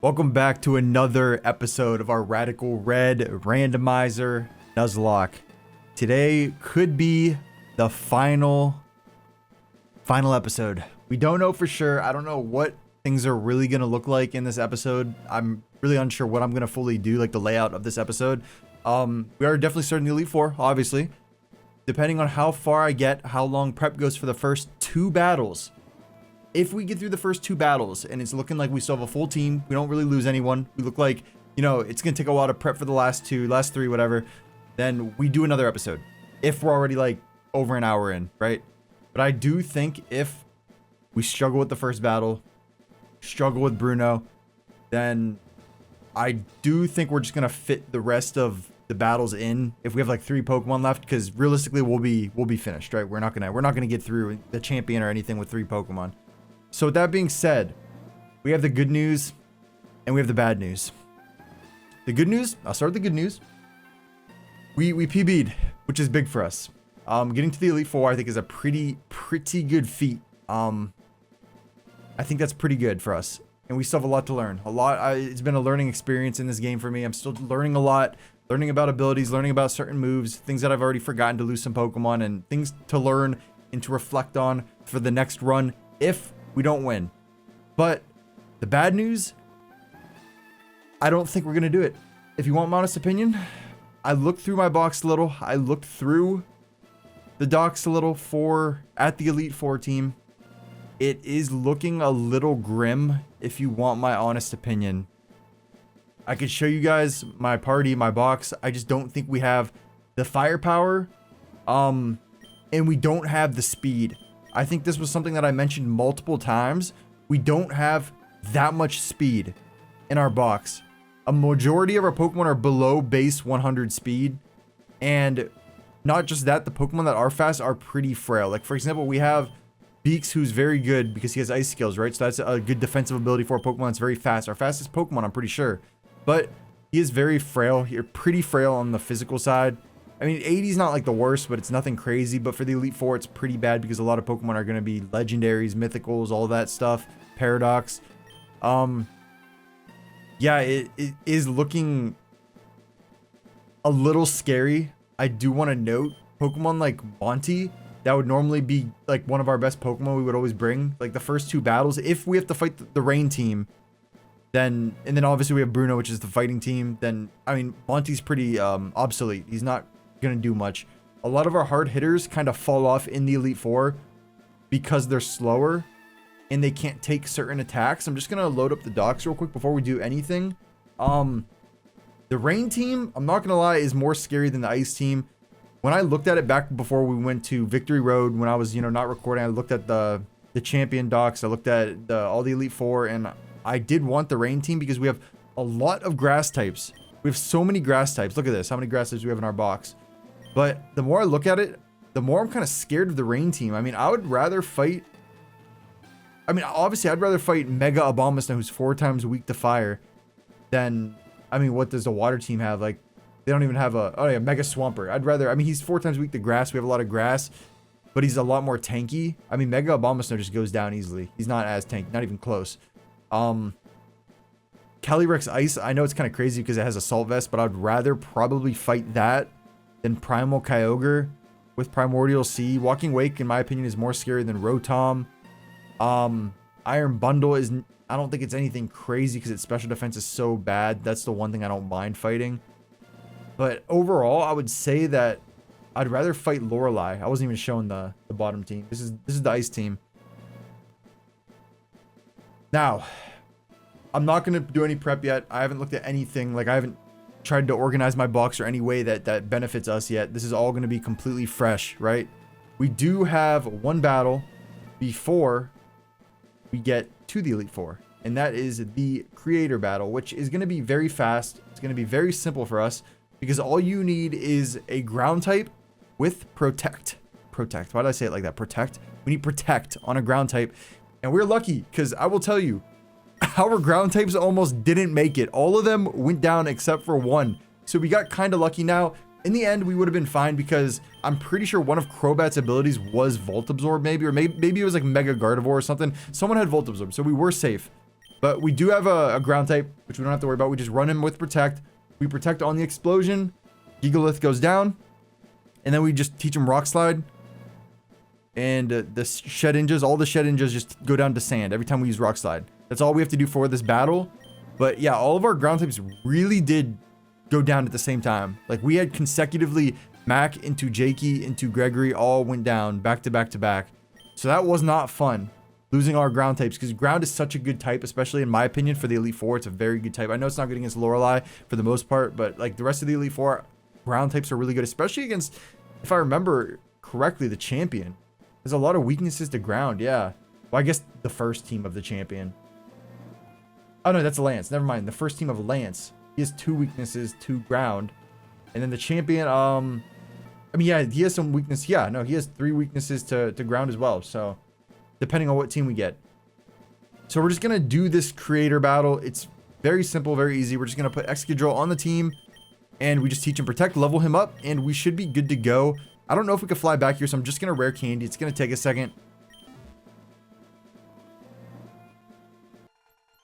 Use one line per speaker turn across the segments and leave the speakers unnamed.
Welcome back to another episode of our Radical Red randomizer Nuzlocke. Today could be the final episode. We don't know for sure. I don't know what things are really going to look like in this episode. I'm really unsure what I'm going to fully do, like the layout of this episode. We are definitely starting the Elite Four, obviously. Depending on how far I get, how long prep goes for the first two battles. If we get through the first two battles and it's looking like we still have a full team, we don't really lose anyone, we look like, you know, it's going to take a while to prep for the last three, whatever, then we do another episode. If we're already like over an hour in, right? But I do think if we struggle with the first battle, struggle with Bruno, then I do think we're just going to fit the rest of the battles in if we have like 3 Pokemon left, because realistically we'll be finished, right? We're not gonna get through the champion or anything with 3 Pokemon. So with that being said, we have the good news and we have the bad news. The good news, I'll start with the good news. We PB'd, which is big for us. Getting to the Elite Four I think is a pretty good feat. I think that's pretty good for us. And we still have a lot to learn. It's been a learning experience in this game for me. I'm still learning a lot, learning about abilities, learning about certain moves, things that I've already forgotten to lose some Pokemon, and things to learn and to reflect on for the next run if we don't win. But the bad news, I don't think we're going to do it. If you want my honest opinion, I looked through my box a little. I looked through the docs a little at the Elite Four team. It is looking a little grim if you want my honest opinion. I could show you guys my party, my box. I just don't think we have the firepower, and we don't have the speed. I think this was something that I mentioned multiple times. We don't have that much speed in our box. A majority of our Pokemon are below base 100 speed. And not just that, the Pokemon that are fast are pretty frail. Like, for example, we have Beaks, who's very good because he has ice skills, right? So that's a good defensive ability for a Pokemon that's very fast. Our fastest Pokemon, I'm pretty sure. But he is very frail. You're pretty frail on the physical side. I mean, 80 is not like the worst, but it's nothing crazy. But for the Elite Four, it's pretty bad because a lot of Pokemon are going to be legendaries, mythicals, all that stuff. Paradox. Yeah, it is looking a little scary. I do want to note Pokemon like Monty, that would normally be like one of our best Pokemon we would always bring. Like the first 2 battles, if we have to fight the Rain team, then, and then obviously we have Bruno, which is the fighting team, then, I mean, Monty's pretty obsolete. He's not gonna do much. A lot of our hard hitters kind of fall off in the Elite Four because they're slower and they can't take certain attacks. I'm just gonna load up the docs real quick before we do anything. The Rain team, I'm not gonna lie, is more scary than the Ice team. When I looked at it back before we went to Victory Road, when I was, you know, not recording, I looked at the champion docs, I looked at all the Elite Four, and I did want the Rain team because we have a lot of grass types. We have so many grass types. Look at this, how many grass types we have in our box. But the more I look at it, the more I'm kind of scared of the Rain team. I mean, I would rather fight... I mean, obviously, I'd rather fight Mega Abomasnow, who's 4 times weak to fire, than... I mean, what does the water team have? Like, they don't even have a... Oh, yeah, Mega Swampert. I'd rather... I mean, he's 4 times weak to grass. We have a lot of grass, but he's a lot more tanky. I mean, Mega Abomasnow just goes down easily. He's not as tanky. Not even close. Calyrex Ice, I know it's kind of crazy because it has Assault Vest, but I'd rather probably fight that than Primal Kyogre with Primordial Sea. Walking Wake, in my opinion, is more scary than Rotom. Iron Bundle is... I don't think it's anything crazy because its special defense is so bad. That's the one thing I don't mind fighting. But overall, I would say that I'd rather fight Lorelei. I wasn't even showing the bottom team. This is the Ice team. Now, I'm not going to do any prep yet. I haven't looked at anything. Like, I haven't tried to organize my box or any way that benefits us yet. This is all going to be completely fresh, right? We do have one battle before we get to the Elite Four, and that is the Creator Battle, which is going to be very fast. It's going to be very simple for us because all you need is a ground type with Protect. Protect. Why did I say it like that? Protect. We need Protect on a ground type, and we're lucky because I will tell you, our ground types almost didn't make it. All of them went down except for one. So we got kind of lucky. Now, in the end, we would have been fine because I'm pretty sure one of Crobat's abilities was Volt Absorb, maybe, or maybe it was like Mega Gardevoir or something. Someone had Volt Absorb, so we were safe. But we do have a ground type, which we don't have to worry about. We just run him with protect. We protect on the explosion. Gigalith goes down. And then we just teach him rock slide. And the shed ninjas, all the shed ninjas just go down to sand every time we use rock slide. That's all we have to do for this battle. But yeah, all of our ground types really did go down at the same time. Like we had consecutively Mac into Jakey into Gregory all went down back to back to back. So that was not fun. Losing our ground types, because ground is such a good type, especially in my opinion for the Elite Four. It's a very good type. I know it's not good against Lorelei for the most part, but like the rest of the Elite Four, ground types are really good, especially against, if I remember correctly, the champion. There's a lot of weaknesses to ground, yeah. Well, I guess the first team of the champion. Oh no, that's Lance. Never mind. The first team of Lance. He has 2 weaknesses to ground. And then the champion, I mean, yeah, he has some weakness. Yeah, no, he has 3 weaknesses to ground as well. So depending on what team we get. So we're just going to do this creator battle. It's very simple, very easy. We're just going to put Excadrill on the team and we just teach him protect, level him up, and we should be good to go. I don't know if we can fly back here, so I'm just going to rare candy. It's going to take a second.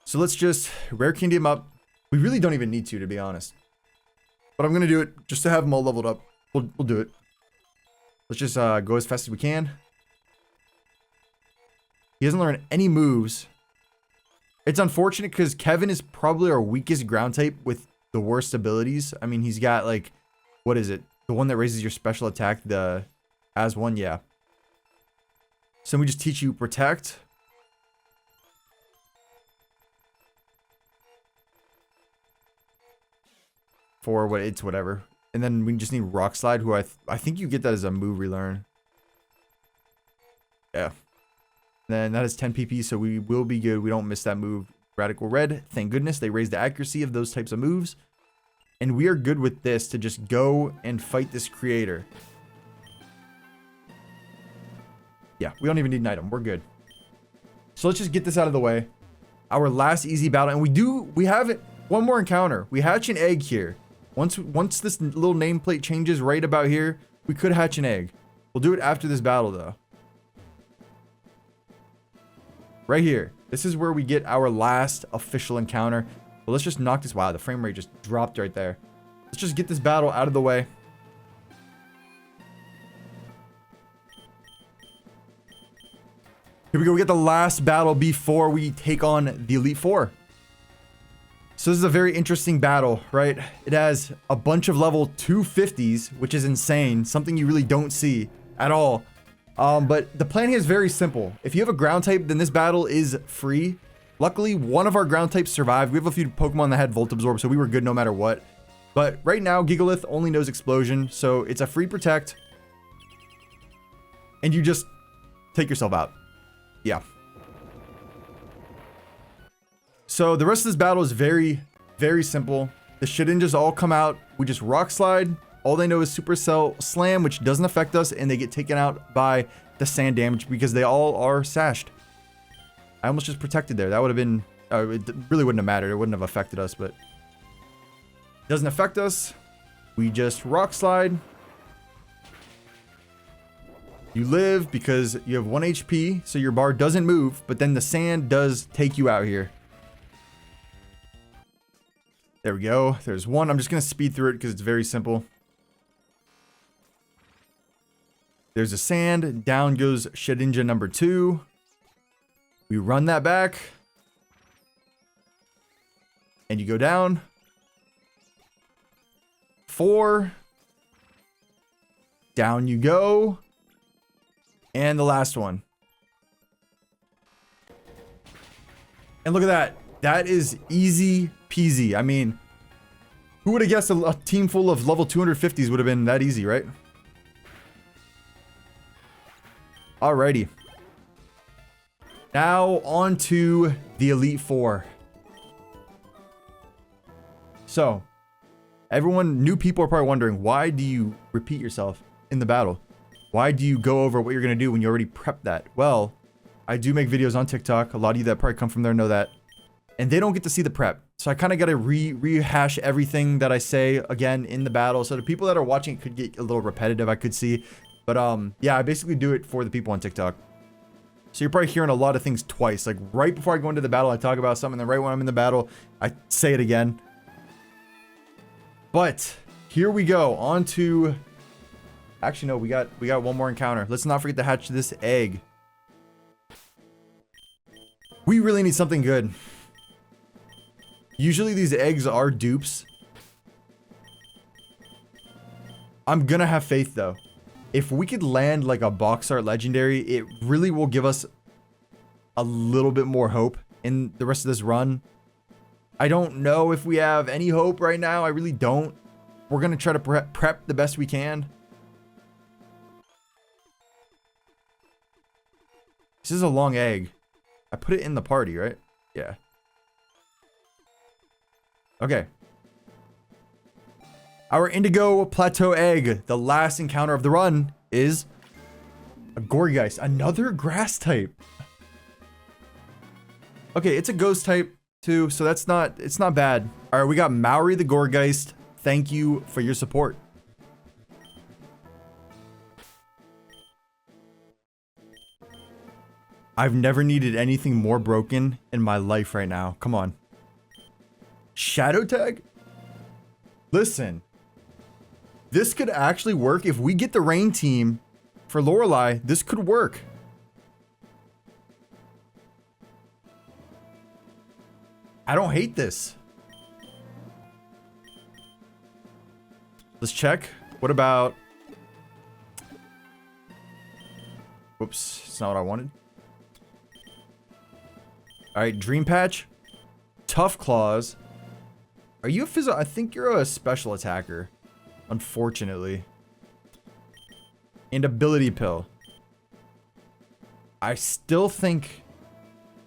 So let's just rare candy him up. We really don't even need to be honest. But I'm going to do it just to have them all leveled up. We'll do it. Let's just go as fast as we can. He hasn't learned any moves. It's unfortunate because Kevin is probably our weakest ground type with the worst abilities. I mean, he's got like, what is it? The one that raises your special attack, the as one, yeah. So we just teach you protect. For what it's whatever. And then we just need rock slide, who I think you get that as a move relearn. Yeah. Then that is 10 PP, so we will be good. We don't miss that move. Radical Red, thank goodness. They raised the accuracy of those types of moves. And we are good with this to just go and fight this creator. Yeah, we don't even need an item. We're good. So let's just get this out of the way. Our last easy battle. And we have one more encounter. We hatch an egg here. Once this little nameplate changes right about here, we could hatch an egg. We'll do it after this battle, though. Right here. This is where we get our last official encounter. But let's just knock this. Wow, the frame rate just dropped right there. Let's just get this battle out of the way. Here we go. We get the last battle before we take on the Elite Four. So this is a very interesting battle, right? It has a bunch of level 250s, which is insane. Something you really don't see at all. But the plan here is very simple. If you have a ground type, then this battle is free. Luckily, one of our ground types survived. We have a few Pokemon that had Volt Absorb, so we were good no matter what. But right now, Gigalith only knows Explosion, so it's a free protect. And you just take yourself out. Yeah. So the rest of this battle is very, very simple. The Shedinjas all come out. We just rock slide. All they know is Supercell Slam, which doesn't affect us, and they get taken out by the sand damage because they all are sashed. I almost just protected there. That would have been... it really wouldn't have mattered. It wouldn't have affected us, but... It doesn't affect us. We just rock slide. You live because you have 1 HP, so your bar doesn't move, but then the sand does take you out here. There we go. There's one. I'm just going to speed through it because it's very simple. There's a sand. Down goes Shedinja number 2. We run that back. And you go down. 4. Down you go. And the last one. And look at that. That is easy peasy. I mean, who would have guessed a team full of level 250s would have been that easy, right? Alrighty. Now on to the Elite Four. So, new people are probably wondering, why do you repeat yourself in the battle? Why do you go over what you're going to do when you already prepped that? Well, I do make videos on TikTok. A lot of you that probably come from there know that. And they don't get to see the prep. So I kind of got to rehash everything that I say again in the battle. So the people that are watching it could get a little repetitive, I could see. But yeah, I basically do it for the people on TikTok. So you're probably hearing a lot of things twice. Like right before I go into the battle, I talk about something, and then right when I'm in the battle, I say it again. But here we go. On to... Actually, no, we got one more encounter. Let's not forget to hatch this egg. We really need something good. Usually these eggs are dupes. I'm gonna have faith though. If we could land like a box art legendary, it really will give us a little bit more hope in the rest of this run. I don't know if we have any hope right now. I really don't. We're gonna try to prep the best we can. This is a long egg. I put it in the party, right? Yeah. Okay. Our Indigo Plateau egg, the last encounter of the run, is a Gourgeist, another grass type. Okay, it's a ghost type too, so it's not bad. All right, we got Maori the Gourgeist. Thank you for your support. I've never needed anything more broken in my life right now. Come on. Shadow tag? Listen. This could actually work. If we get the rain team for Lorelei, this could work. I don't hate this. Let's check. What about... Whoops. It's not what I wanted. Alright, Dream Patch. Tough Claws. Are you a physical? I think you're a special attacker. Unfortunately. And Ability Pill. I still think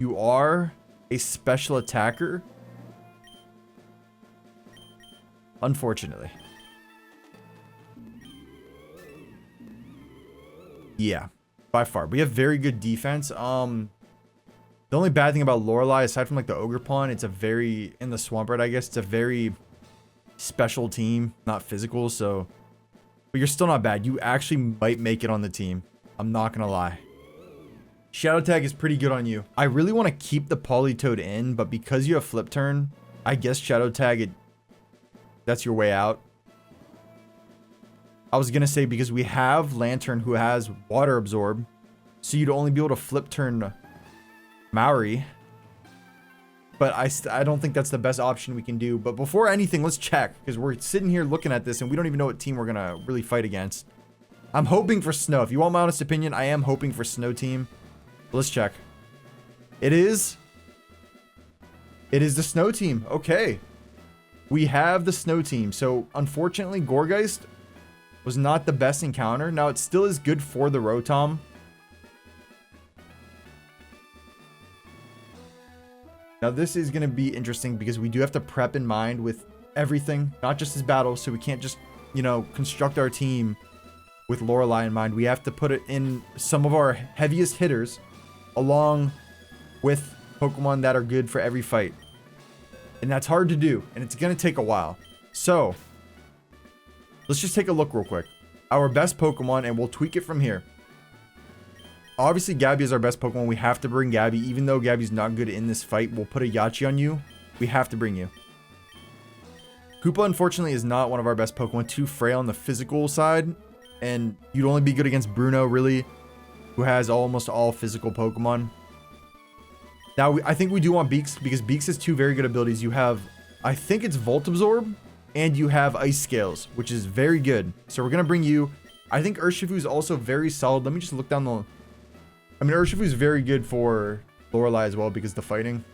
you are a special attacker. Unfortunately. Yeah. By far. We have very good defense. The only bad thing about Lorelei, aside from like the Ogre Pawn, it's a very, in the Swamp Rat, I guess, it's a very special team, not physical, so. But you're still not bad. You actually might make it on the team. I'm not gonna lie. Shadow Tag is pretty good on you. I really want to keep the Politoed in, but because you have Flip Turn, I guess Shadow Tag, that's your way out. I was gonna say because we have Lantern who has Water Absorb, so you'd only be able to Flip Turn Maori, but I don't think that's the best option we can do. But before anything, let's check, because we're sitting here looking at this and we don't even know what team we're gonna really fight against. I'm hoping for Snow. If you want my honest opinion, I am hoping for Snow team. But let's check. It is the Snow team. Okay, we have the Snow team. So unfortunately, Gourgeist was not the best encounter. Now it still is good for the Rotom. Now this is going to be interesting because we do have to prep in mind with everything, not just this battle, so we can't just, you know, construct our team with Lorelei in mind. We have to put it in some of our heaviest hitters along with Pokemon that are good for every fight. And that's hard to do, and it's going to take a while. So, let's just take a look real quick. Our best Pokemon, and we'll tweak it from here. Obviously, Gabby is our best Pokemon. We have to bring Gabby. Even though Gabby's not good in this fight, we'll put a Yachi on you. We have to bring you. Koopa, unfortunately, is not one of our best Pokemon. Too frail on the physical side. And you'd only be good against Bruno, really, who has almost all physical Pokemon. Now, I think we do want Beaks, because Beaks has two very good abilities. You have, I think it's Volt Absorb, and you have Ice Scales, which is very good. So we're going to bring you. I think Urshifu is also very solid. Let me just look down the... I mean, Urshifu is very good for Lorelei as well because of the fighting.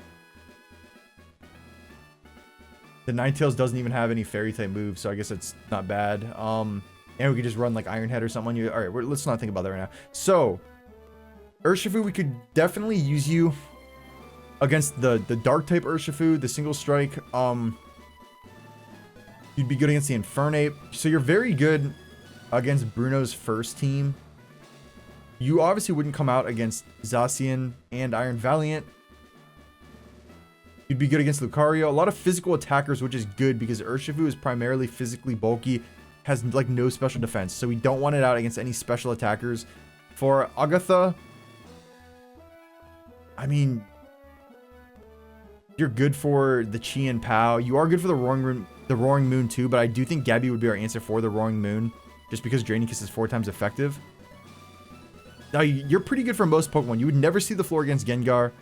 The Ninetales doesn't even have any Fairy type moves, so I guess it's not bad. And we could just run like Iron Head or something on you. All right, let's not think about that right now. So, Urshifu, we could definitely use you against the Dark type Urshifu, the Single Strike. You'd be good against the Infernape. So you're very good against Bruno's first team. You obviously wouldn't come out against Zacian and Iron Valiant. You'd be good against Lucario. A lot of physical attackers, which is good because Urshifu is primarily physically bulky, has like no special defense. So we don't want it out against any special attackers. For Agatha, I mean, you're good for the Chi and Pow. You are good for the Roaring Moon too, but I do think Gabby would be our answer for the Roaring Moon, just because Draining Kiss is 4 times effective. Now, you're pretty good for most Pokemon. You would never see the floor against Gengar.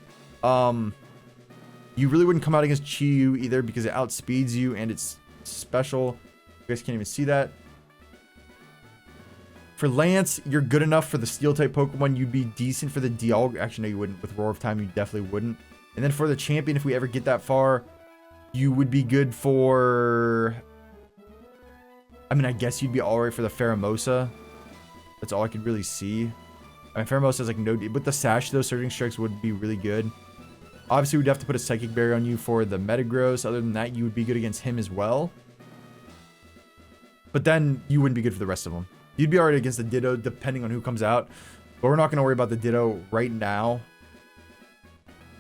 You really wouldn't come out against Chi-Yu either because it outspeeds you and it's special. You guys can't even see that. For Lance, you're good enough for the Steel-type Pokemon. You'd be decent for the Dialga. Actually, no, you wouldn't. With Roar of Time, you definitely wouldn't. And then for the Champion, if we ever get that far, you would be good for... I mean, I guess you'd be alright for the Pheromosa. That's all I could really see. I mean, Pheromosa is like no... With the Sash, though, Surging Strikes would be really good. Obviously, we'd have to put a Psychic Barrier on you for the Metagross. Other than that, you would be good against him as well. But then, you wouldn't be good for the rest of them. You'd be alright against the Ditto, depending on who comes out. But we're not going to worry about the Ditto right now.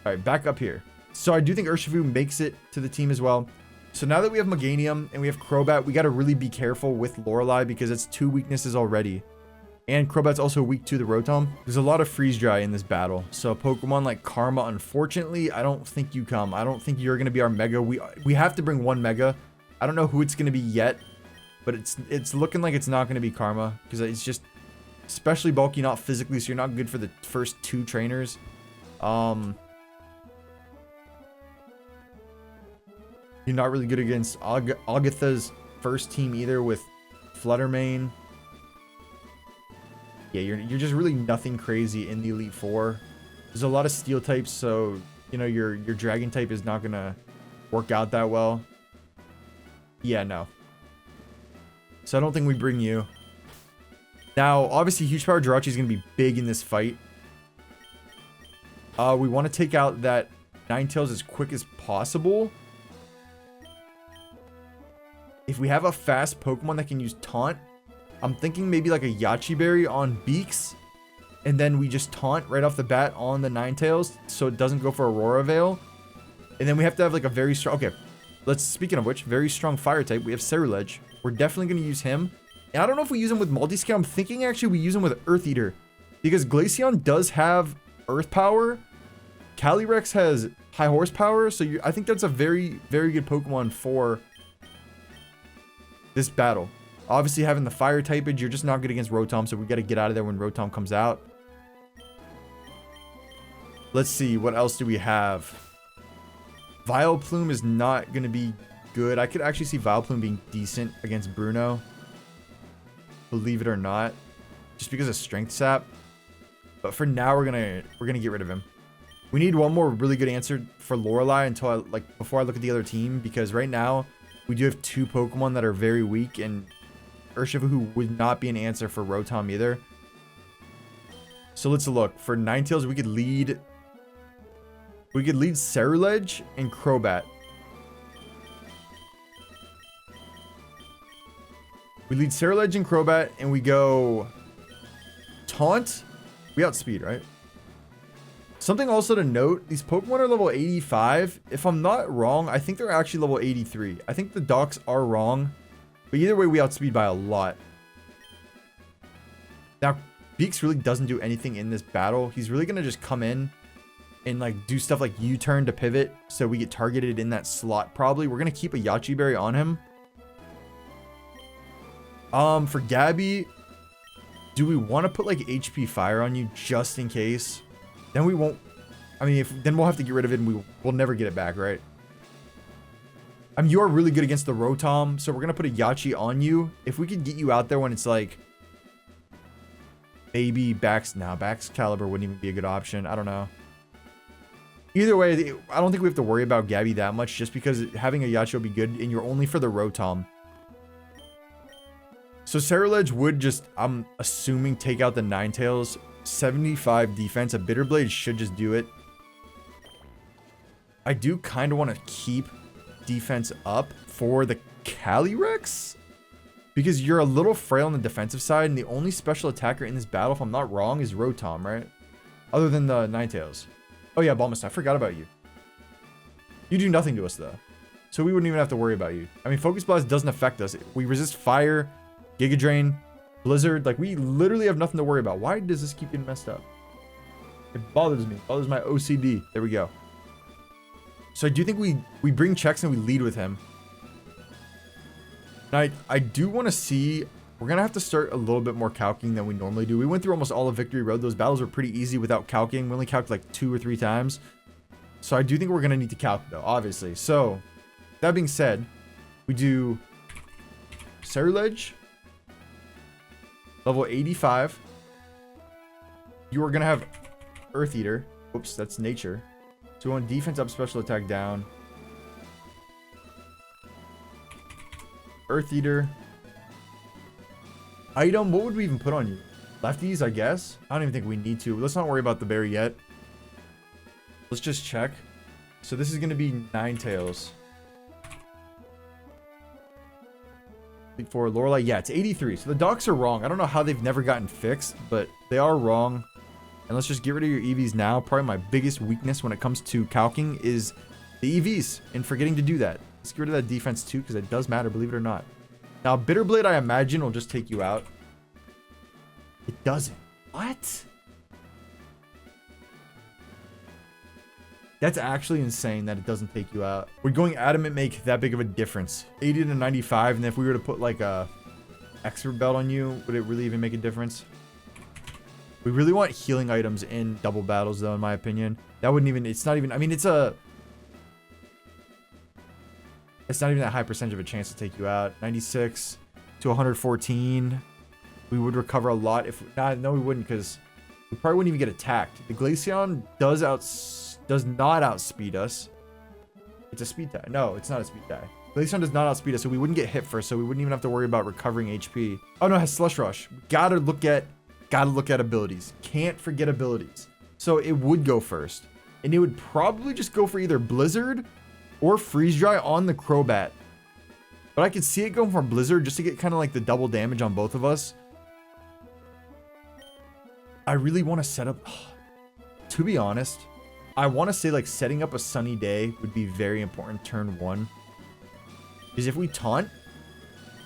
Alright, back up here. So I do think Urshifu makes it to the team as well. So now that we have Meganium and we have Crobat, we got to really be careful with Lorelei because it's 2 weaknesses already. And Crobat's also weak to the Rotom. There's a lot of Freeze Dry in this battle. So Pokemon like Karma, unfortunately, I don't think you come. I don't think you're going to be our Mega. We have to bring 1 Mega. I don't know who it's going to be yet. But it's looking like it's not going to be Karma. Because it's just especially bulky, not physically. So you're not good for the first 2 trainers. You're not really good against Agatha's first team either with Fluttermane. Yeah, you're just really nothing crazy in the Elite Four. There's a lot of Steel types, so you know your Dragon type is not gonna work out that well. Yeah, no. So I don't think we bring you. Now, obviously, Huge Power Jirachi is gonna be big in this fight. We want to take out that Ninetales as quick as possible. If we have a fast Pokemon that can use Taunt, I'm thinking maybe like a Yachi Berry on Beaks. And then we just Taunt right off the bat on the Ninetales so it doesn't go for Aurora Veil. And then we have to have like a very strong... Okay, speaking of which, very strong Fire type. We have Ceruledge. We're definitely going to use him. And I don't know if we use him with Multiscale. I'm thinking actually we use him with Earth Eater. Because Glaceon does have Earth Power. Calyrex has High Horsepower. So I think that's a very, very good Pokemon for this battle. Obviously, having the Fire typage, you're just not good against Rotom, so we got to get out of there when Rotom comes out. Let's see, what else do we have? Vileplume is not going to be good. I could actually see Vileplume being decent against Bruno. Believe it or not. Just because of Strength Sap. But for now, we're gonna get rid of him. We need one more really good answer for Lorelei until before I look at the other team, because right now we do have 2 Pokemon that are very weak, and Urshifu would not be an answer for Rotom either. So let's look. For Ninetales, we could lead Ceruledge and Crobat. We lead Ceruledge and Crobat, and we go Taunt. We outspeed, right? Something also to note, these Pokemon are level 85. If I'm not wrong, I think they're actually level 83. I think the docs are wrong. But either way, we outspeed by a lot. Now, Beaks really doesn't do anything in this battle. He's really going to just come in and like do stuff like U-turn to pivot. So we get targeted in that slot probably. We're going to keep a Yachi Berry on him. For Gabby, do we want to put like HP Fire on you just in case? Then we won't. I mean, then we'll have to get rid of it and we'll never get it back, right? I mean, you are really good against the Rotom, so we're going to put a Yachi on you. If we could get you out there when it's like... Maybe Baxcalibur wouldn't even be a good option. I don't know. Either way, I don't think we have to worry about Gabby that much, just because having a Yachi will be good, and you're only for the Rotom. So Ceruledge would just, I'm assuming, take out the Ninetales. 75 defense. A Bitter Blade should just do it. I do kind of want to keep defense up for the Calyrex, because you're a little frail on the defensive side, and the only special attacker in this battle, if I'm not wrong, is Rotom, right? Other than the Ninetales. Oh yeah, Bulbasaur, I forgot about you. You do nothing to us though, so we wouldn't even have to worry about you. I mean, Focus Blast doesn't affect us. We resist Fire, Giga Drain, Blizzard. Like, we literally have nothing to worry about. Why does this keep getting messed up? It bothers me. It bothers my OCD. There we go. So I do think we bring checks and we lead with him. Now, I do want to see... We're going to have to start a little bit more calcing than we normally do. We went through almost all of Victory Road. Those battles were pretty easy without calcing. We only calced like 2 or 3 times. So I do think we're going to need to calc though, obviously. So, that being said, we do Ceruledge, level 85. You are going to have Earth Eater. Oops, that's nature. So we want defense up, special attack down. Earth Eater. Item, what would we even put on you? Lefties, I guess? I don't even think we need to. Let's not worry about the berry yet. Let's just check. So this is going to be Ninetales. For Lorelei, yeah, it's 83. So the docs are wrong. I don't know how they've never gotten fixed, but they are wrong. And let's just get rid of your EVs now. Probably my biggest weakness when it comes to calcing is the EVs and forgetting to do that. Let's get rid of that defense too, because it does matter, believe it or not. Now, Bitterblade, I imagine, will just take you out. It doesn't. What? That's actually insane that it doesn't take you out. Would going Adamant make that big of a difference? 80 to 95, and if we were to put like a expert belt on you, would it really even make a difference? We really want healing items in double battles, though, in my opinion. That wouldn't even... It's not even... I mean, it's not even that high percentage of a chance to take you out. 96 to 114. We would recover a lot if... no, we wouldn't, because we probably wouldn't even get attacked. The Glaceon does not outspeed us. It's a speed tie. No, it's not a speed tie. Glaceon does not outspeed us, so we wouldn't get hit first, so we wouldn't even have to worry about recovering HP. Oh, no, it has Slush Rush. Gotta look at abilities. Can't forget abilities. So it would go first. And it would probably just go for either Blizzard or Freeze Dry on the Crobat. But I could see it going for Blizzard just to get kind of like the double damage on both of us. I really want to set up... To be honest, I want to say like setting up a Sunny Day would be very important turn 1. Because if we taunt,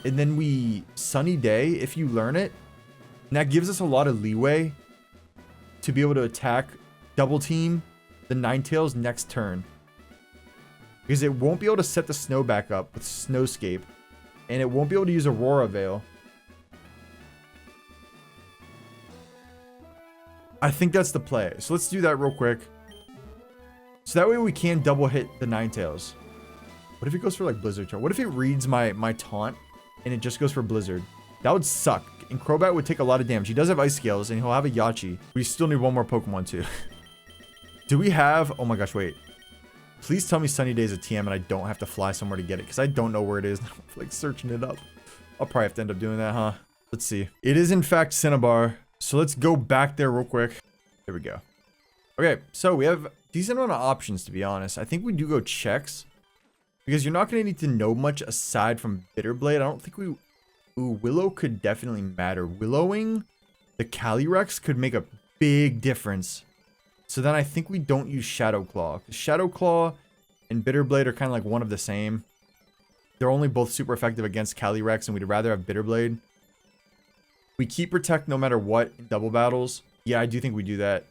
and then we Sunny Day, if you learn it, and that gives us a lot of leeway to be able to attack double team the Ninetales next turn. Because it won't be able to set the snow back up with Snowscape. And it won't be able to use Aurora Veil. I think that's the play. So let's do that real quick. So that way we can double hit the Ninetales. What if it goes for like Blizzard turn? What if it reads my taunt and it just goes for Blizzard? That would suck. And Crobat would take a lot of damage. He does have Ice Scales and he'll have a Yachi. We still need one more Pokemon too. Do we have... Oh my gosh, wait. Please tell me Sunny Day is a TM and I don't have to fly somewhere to get it, because I don't know where it is. I'm like searching it up. I'll probably have to end up doing that, huh? Let's see. It is in fact Cinnabar. So let's go back there real quick. There we go. Okay, so we have a decent amount of options, to be honest. I think we do go checks, because you're not going to need to know much aside from Bitterblade. I don't think we... Ooh, Willow could definitely matter. Willowing the Calyrex could make a big difference. So then I think we don't use Shadow Claw. Shadow Claw and Bitterblade are kind of like one of the same. They're only both super effective against Calyrex, and we'd rather have Bitterblade. We keep Protect no matter what in double battles. Yeah, I do think we do that.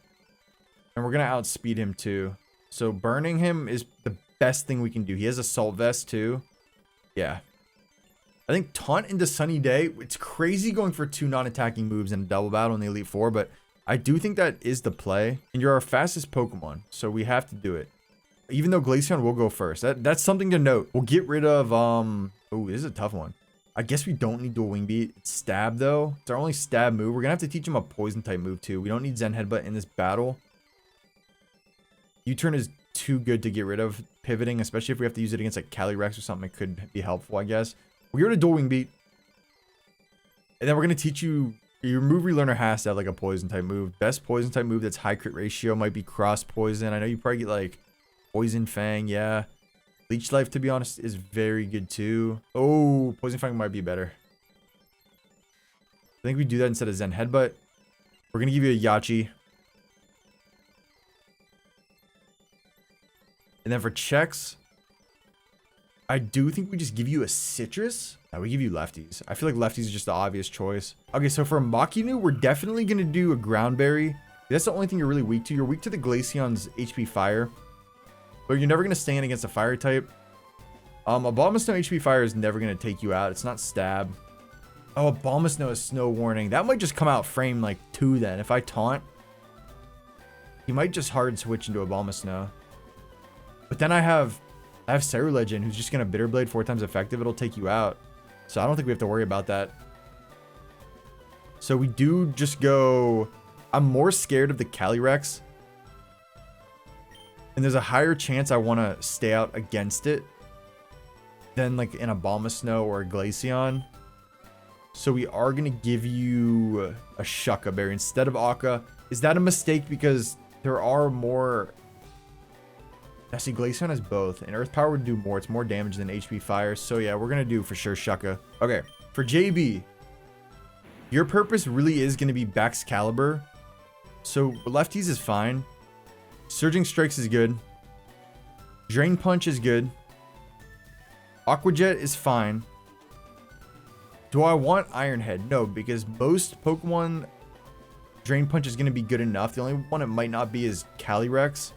And we're going to outspeed him too. So burning him is the best thing we can do. He has Assault Vest too. Yeah. I think Taunt into Sunny Day. It's crazy going for 2 non-attacking moves in a double battle in the Elite Four, but I do think that is the play. And you're our fastest Pokemon, so we have to do it. Even though Glaceon will go first. That's something to note. We'll get rid of... Oh, this is a tough one. I guess we don't need Dual Wing Beat. It's Stab, though. It's our only Stab move. We're going to have to teach him a Poison-type move, too. We don't need Zen Headbutt in this battle. U-Turn is too good to get rid of pivoting, especially if we have to use it against, like, Calyrex or something. It could be helpful, I guess. We'll get rid of Dual Wing Beat. And then we're going to teach you... Your move relearner has to have, like, a Poison-type move. Best Poison-type move that's high crit ratio might be Cross Poison. I know you probably get, like, Poison Fang, yeah. Leech Life, to be honest, is very good too. Oh, Poison Fang might be better. I think we do that instead of Zen Headbutt. We're going to give you a Yachi. And then for checks, I do think we just give you a Citrus. No, we give you Lefties. I feel like Lefties is just the obvious choice. Okay, so for Machinu, we're definitely going to do a Ground Berry. That's the only thing you're really weak to. You're weak to the Glaceon's HP fire, but you're never going to stand against a fire type. Abomasnow HP fire is never going to take you out. It's not stab. Oh, Abomasnow is snow warning. That might just come out frame like 2 then. If I taunt, he might just hard switch into Abomasnow. But then I have Cerulegend, who's just going to Bitter Blade 4 times effective. It'll take you out. So I don't think we have to worry about that. So we do just go... I'm more scared of the Calyrex. And there's a higher chance I want to stay out against it than like an Abomasnow or a Glaceon. So we are going to give you a Shucca Berry instead of Akka. Is that a mistake? Because there are more... Actually, Glaceon has both. And Earth Power would do more. It's more damage than HP Fire. So yeah, we're going to do for sure Shucca. Okay, for JB, your purpose really is going to be Baxcalibur. So lefties is fine. Surging Strikes is good. Drain Punch is good. Aqua Jet is fine. Do I want Iron Head? No, because most Pokemon Drain Punch is going to be good enough. The only one it might not be is Calyrex.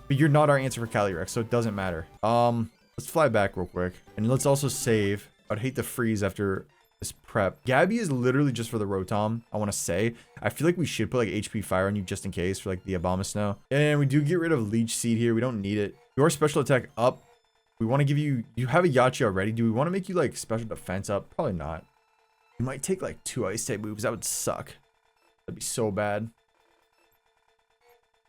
But you're not our answer for Calyrex, so it doesn't matter. Let's fly back real quick. And let's also save. I'd hate to freeze after this prep. Gabby is literally just for the Rotom, I want to say. I feel like we should put like HP Fire on you just in case for like the Abomasnow. And we do get rid of Leech Seed here. We don't need it. Your special attack up. We want to give you... You have a Yachi already. Do we want to make you like special defense up? Probably not. You might take like 2 ice type moves. That would suck. That'd be so bad.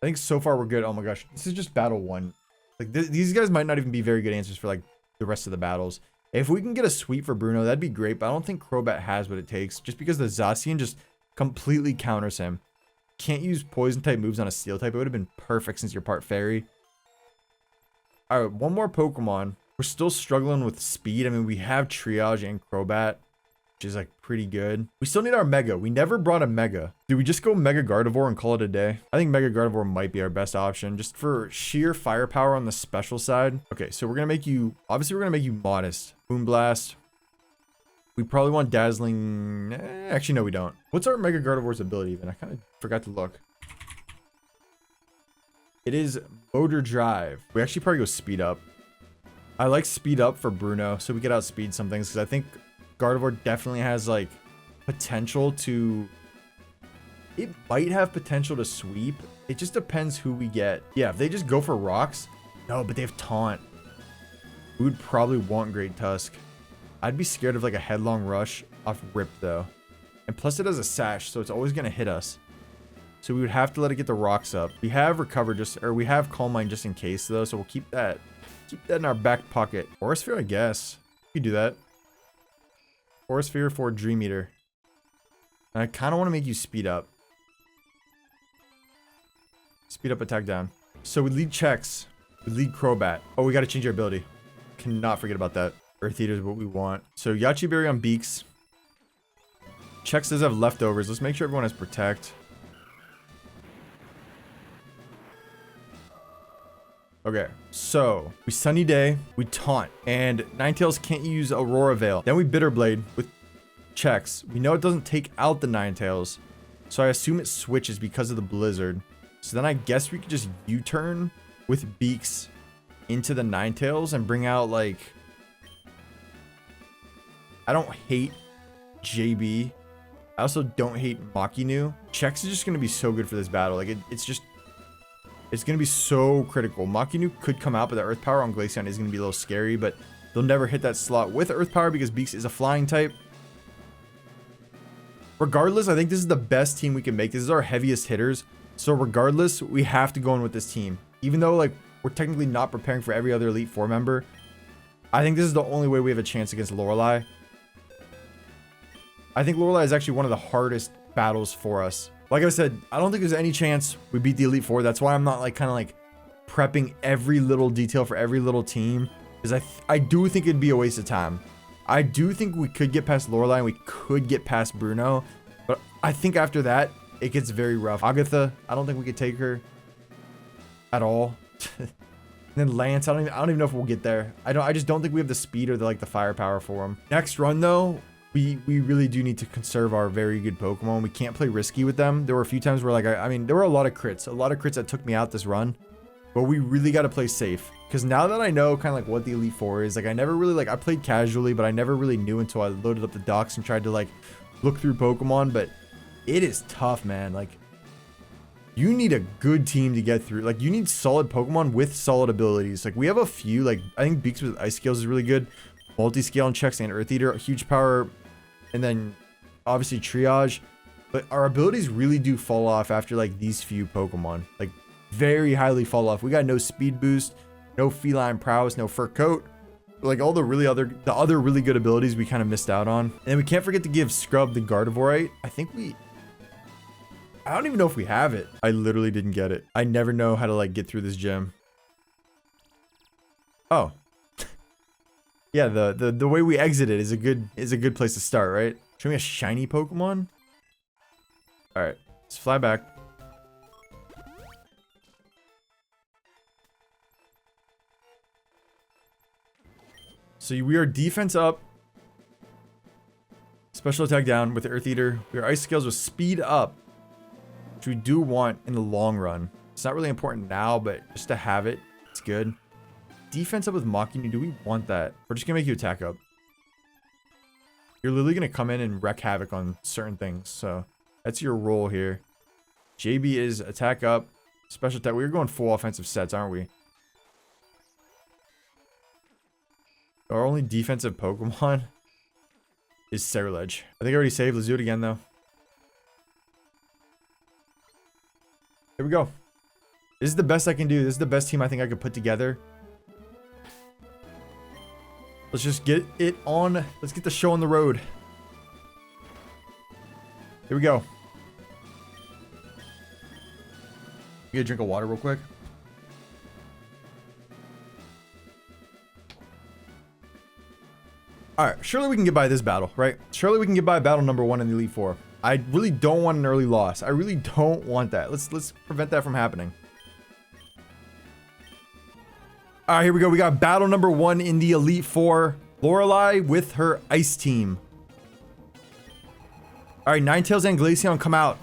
I think so far we're good. Oh my gosh. This is just battle 1. Like these guys might not even be very good answers for like the rest of the battles. If we can get a sweep for Bruno, that'd be great. But I don't think Crobat has what it takes. Just because the Zacian just completely counters him. Can't use poison type moves on a steel type. It would have been perfect since you're part fairy. All right, one more Pokemon. We're still struggling with speed. I mean, we have Triage and Crobat, which is like pretty good. We still need our Mega. We never brought a Mega. Do we just go Mega Gardevoir and call it a day? I think Mega Gardevoir might be our best option just for sheer firepower on the special side. Okay, so we're going to make you, obviously we're going to make you Modest. Moonblast. We probably want Dazzling. Actually, no, we don't. What's our Mega Gardevoir's ability even? I kind of forgot to look. It is Motor Drive. We actually probably go Speed Up. I like Speed Up for Bruno, so we could outspeed some things, because I think Gardevoir definitely has like potential to... It might have potential to sweep. It just depends who we get. Yeah, if they just go for rocks. No, but they have Taunt. We would probably want Great Tusk. I'd be scared of like a Headlong Rush off Rip though. And plus it has a Sash, so it's always going to hit us. So we would have to let it get the rocks up. We have Recover we have Calm Mind just in case though, so we'll keep that in our back pocket. Aura Sphere, I guess. You could do that. Aura Sphere for Dream Eater. And I kind of want to make you Speed Up. Speed Up, attack down. So we lead Checks. We lead Crobat. Oh, we got to change our ability. Cannot forget about that. Earth Eater is what we want. So Yachi Berry on Beaks. Checks does have leftovers. Let's make sure everyone has Protect. Okay, so we Sunny Day, we Taunt, and Ninetales can't use Aurora Veil. Then we Bitter Blade with Checks. We know it doesn't take out the Ninetales, so I assume it switches because of the Blizzard. So then I guess we could just U-turn with Beaks into the Ninetales and bring out like... I don't hate JB. I also don't hate Machinu. Checks is just going to be so good for this battle. Like it's going to be so critical. Machinu could come out, but the Earth Power on Glaceon is going to be a little scary, but they'll never hit that slot with Earth Power because Beaks is a flying type. Regardless, I think this is the best team we can make. This is our heaviest hitters. So regardless, we have to go in with this team. Even though like we're technically not preparing for every other Elite Four member, I think this is the only way we have a chance against Lorelei. I think Lorelei is actually one of the hardest battles for us. Like I said, I don't think there's any chance we beat the Elite Four. That's why I'm not like kind of like prepping every little detail for every little team, because I do think it'd be a waste of time. I do think we could get past Lorelei and we could get past Bruno, but I think after that it gets very rough. Agatha, I don't think we could take her at all. And then Lance, I don't even know if we'll get there. I just don't think we have the speed or the firepower for him. Next run though, we really do need to conserve our very good Pokemon. We can't play risky with them. There were a few times where like, I mean, there were a lot of crits that took me out this run, but we really got to play safe. Because now that I know kind of like what the Elite Four is, like I never really I played casually, but I never really knew until I loaded up the docs and tried to like look through Pokemon. But it is tough, man. Like you need a good team to get through. Like you need solid Pokemon with solid abilities. Like we have a few, like I think Beaks with Ice Scales is really good. Multi-scale and checks and Earth Eater, huge power. And then obviously Triage. But our abilities really do fall off after like these few Pokemon. Like very highly fall off. We got no speed boost, no feline prowess, no fur coat. Like all the other really good abilities we kind of missed out on. And we can't forget to give Scrub the Gardevoirite. I don't even know if we have it. I literally didn't get it. I never know how to like get through this gym. Oh. Yeah, the way we exit it is a good place to start, right? Show me a shiny Pokemon. All right, let's fly back. So we are defense up, special attack down with the Earth Eater. We are Ice Scales with speed up, which we do want in the long run. It's not really important now, but just to have it, it's good. Defense up with Mocking You. Do we want that? We're just gonna make you attack up. You're literally gonna come in and wreak havoc on certain things. So that's your role here. JB is attack up, special attack. We're going full offensive sets, aren't we? Our only defensive Pokemon is Ceruledge. I think I already saved. Let's do it again though. Here we go. This is the best I can do. This is the best team I think I could put together. Let's just get it on. Let's get the show on the road. Here we go. Get a drink of water real quick. All right, surely we can get by this battle, right? Surely we can get by battle number 1 in the Elite Four. I really don't want an early loss. I really don't want that. Let's prevent that from happening. All right, here we go. We got battle number 1 in the Elite Four. Lorelei with her Ice Team. All right, Ninetales and Glaceon come out.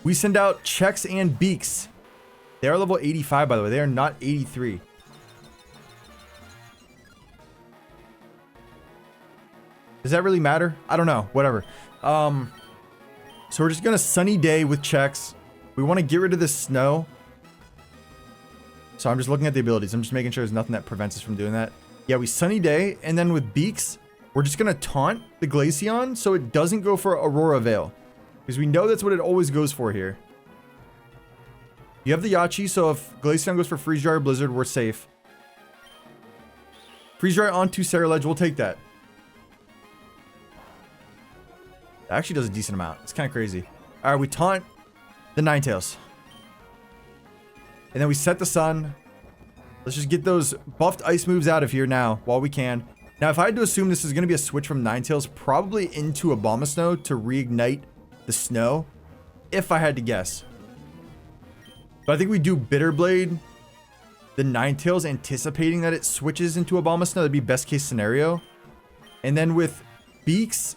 We send out Checks and Beaks. They are level 85, by the way. They are not 83. Does that really matter? I don't know. Whatever. So we're just gonna Sunny Day with Checks. We want to get rid of this snow. So I'm just looking at the abilities. I'm just making sure there's nothing that prevents us from doing that. Yeah, we Sunny Day, and then with Beaks, we're just gonna taunt the Glaceon so it doesn't go for Aurora Veil. Because we know that's what it always goes for here. You have the Yachi, so if Glaceon goes for Freeze Dry or Blizzard, we're safe. Freeze Dry onto Ceruledge, we'll take that. That actually does a decent amount. It's kind of crazy. All right, we taunt the Ninetales. And then we set the sun. Let's just get those buffed ice moves out of here now while we can. Now, if I had to assume this is going to be a switch from Ninetales probably into Abomasnow to reignite the snow, if I had to guess. But I think we do Bitterblade the Ninetales, anticipating that it switches into Abomasnow. That'd be best case scenario. And then with Beaks,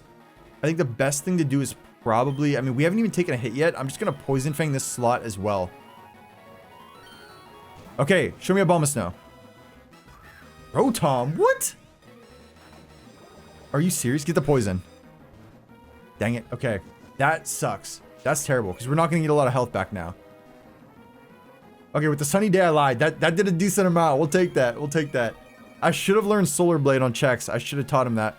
I think the best thing to do is probably, I mean, we haven't even taken a hit yet. I'm just going to Poison Fang this slot as well. Okay, show me Abomasnow. Rotom, what? Are you serious? Get the poison. Dang it. Okay, that sucks. That's terrible because we're not going to get a lot of health back now. Okay, with the Sunny Day, I lied. That did a decent amount. We'll take that. We'll take that. I should have learned Solar Blade on Checks. I should have taught him that.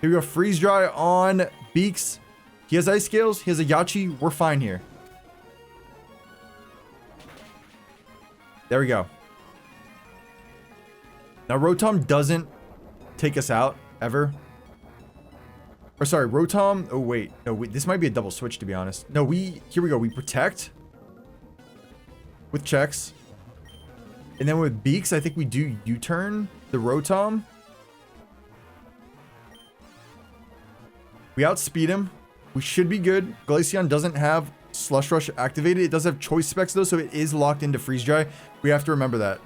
Here we go. Freeze Dry on Beaks. He has Ice Scales. He has a Yachi. We're fine here. There we go. Now, Rotom doesn't take us out, ever. Or, sorry, Rotom. Oh, wait. No, this might be a double switch, to be honest. No, here we go. We protect with Checks. And then with Beaks, I think we do U-turn the Rotom. We outspeed him. We should be good. Glaceon doesn't have Slush Rush activated. It does have choice specs though, so it is locked into Freeze Dry. We have to remember that.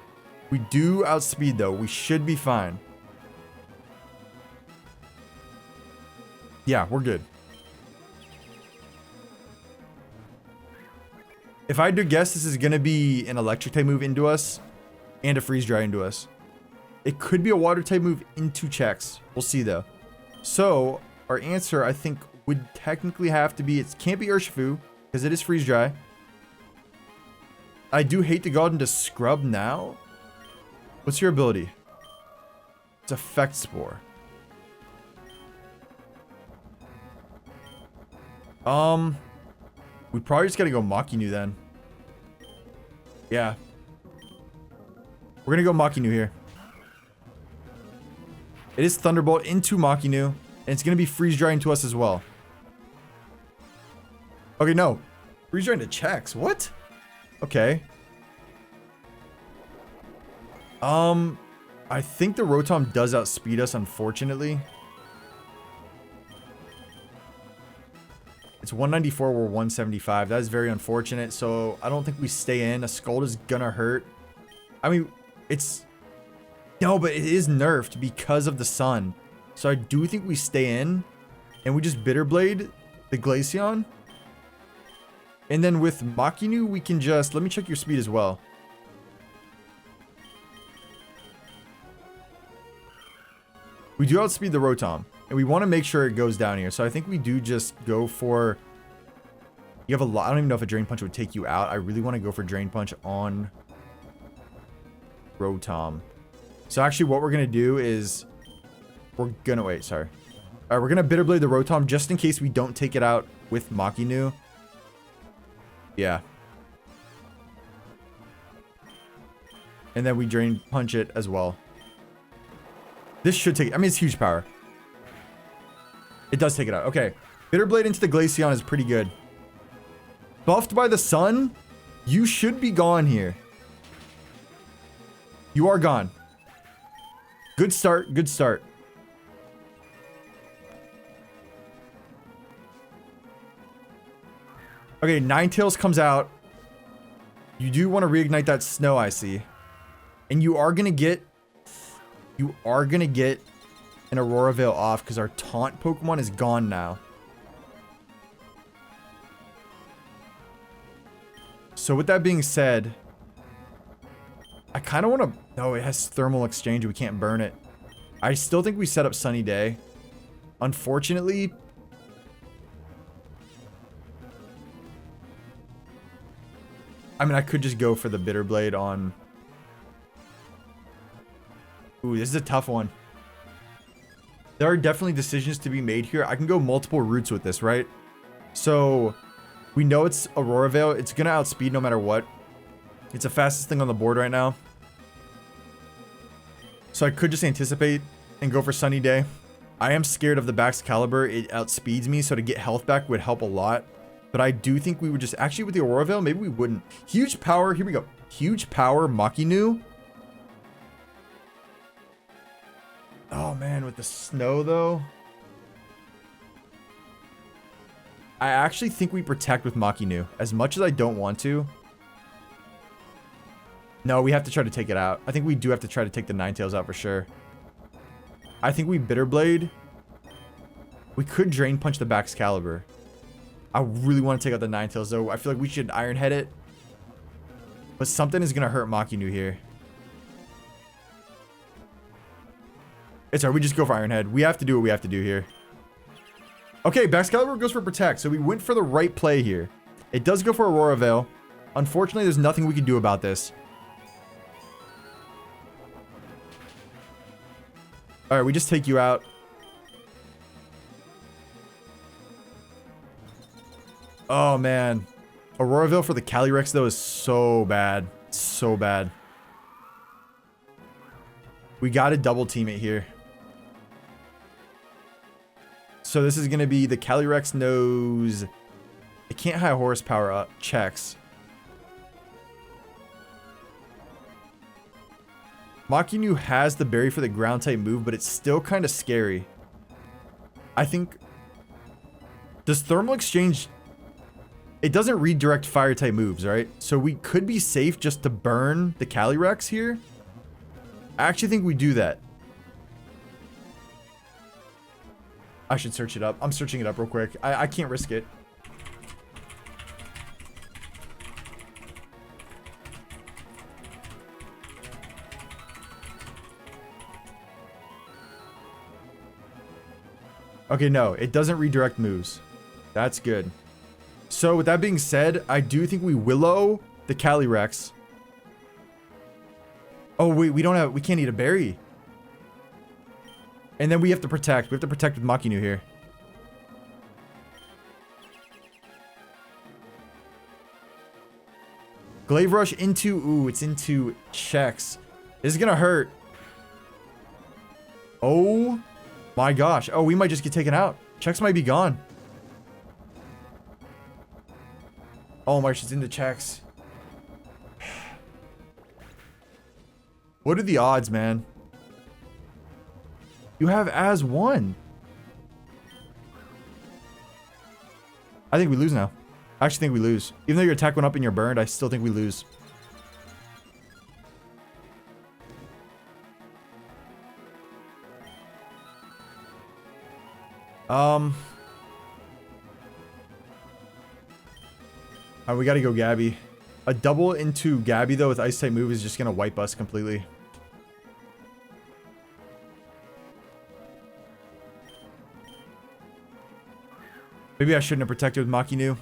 We do outspeed though. We should be fine. Yeah, we're good. If I had to guess, this is going to be an electric type move into us and a freeze dry into us. It could be a water type move into checks. We'll see though. So our answer, I think, would technically have to be, it can't be Urshifu because it is freeze dry. I do hate to go out into scrub now. What's your ability? It's effect spore. We probably just gotta go Machinu then. Yeah. We're gonna go Machinu here. It is Thunderbolt into Machinu, and it's gonna be freeze dry into us as well. Okay, no. Freeze dry into checks. What? Okay. I think the Rotom does outspeed us, unfortunately. It's 194, we're 175. That is very unfortunate. So I don't think we stay in. A Scald is gonna hurt. I mean, it's... No, but it is nerfed because of the sun. So I do think we stay in. And we just Bitter Blade the Glaceon. And then with Machinu, we can just... Let me check your speed as well. We do outspeed the Rotom. And we want to make sure it goes down here. So I think we do just go for... You have a lot... I don't even know if a Drain Punch would take you out. I really want to go for Drain Punch on Rotom. So actually what we're going to do is... We're going to... Wait, sorry. Alright, we're going to Bitter Blade the Rotom just in case we don't take it out with Machinu. Yeah. And then we Drain Punch it as well. This should take... I mean, it's huge power. It does take it out. Okay. Bitter Blade into the Glaceon is pretty good. Buffed by the sun, you should be gone here. You are gone. Good start. Good start. Okay, Ninetales comes out. You do want to reignite that snow, I see. And you are going to get... You are going to get an Aurora Veil off because our taunt Pokemon is gone now. So with that being said, I kind of want to... No, it has thermal exchange. We can't burn it. I still think we set up Sunny Day. Unfortunately... I mean, I could just go for the Bitter Blade on... Ooh, this is a tough one. There are definitely decisions to be made here. I can go multiple routes with this, right? So, we know it's Aurora Veil. It's going to outspeed no matter what. It's the fastest thing on the board right now. So I could just anticipate and go for Sunny Day. I am scared of the Baxcalibur. It outspeeds me, so to get health back would help a lot. But I do think we would just... Actually, with the Aurora Veil, maybe we wouldn't. Huge power. Here we go. Huge power, Machinu. Oh, man. With the snow, though. I actually think we protect with Machinu. As much as I don't want to. No, we have to try to take it out. I think we do have to try to take the Ninetales out for sure. I think we Bitter Blade. We could Drain Punch the Baxcalibur. I really want to take out the Ninetales, though. I feel like we should Iron Head it. But something is going to hurt Machinu here. It's alright. We just go for Iron Head. We have to do what we have to do here. Okay, Baxcalibur goes for Protect. So we went for the right play here. It does go for Aurora Veil. Unfortunately, there's nothing we can do about this. Alright, we just take you out. Oh, man. Aurora Veil for the Calyrex, though, is so bad. So bad. We got to double team it here. So this is going to be the Calyrex knows... It can't high horsepower up. Checks. Machinu has the berry for the ground type move, but it's still kind of scary. I think... Does Thermal Exchange... It doesn't redirect fire type moves, right? So we could be safe just to burn the Calyrex here. I actually think we do that. I should search it up. I'm searching it up real quick. I can't risk it. Okay, no, it doesn't redirect moves. That's good. So with that being said, I do think we Willow the Calyrex. Oh wait, we can't eat a berry. And then we have to protect. We have to protect with Makinu here. Glaive Rush into, ooh, it's into checks. This is gonna hurt. Oh my gosh. Oh, we might just get taken out. Checks might be gone. Oh my gosh, it's into checks. What are the odds, man? You have as one. I think we lose now. I actually think we lose. Even though your attack went up and you're burned, I still think we lose. Alright, we gotta go Gabby. A double into Gabby though with Ice type move is just gonna wipe us completely. Maybe I shouldn't have protected with Makinu.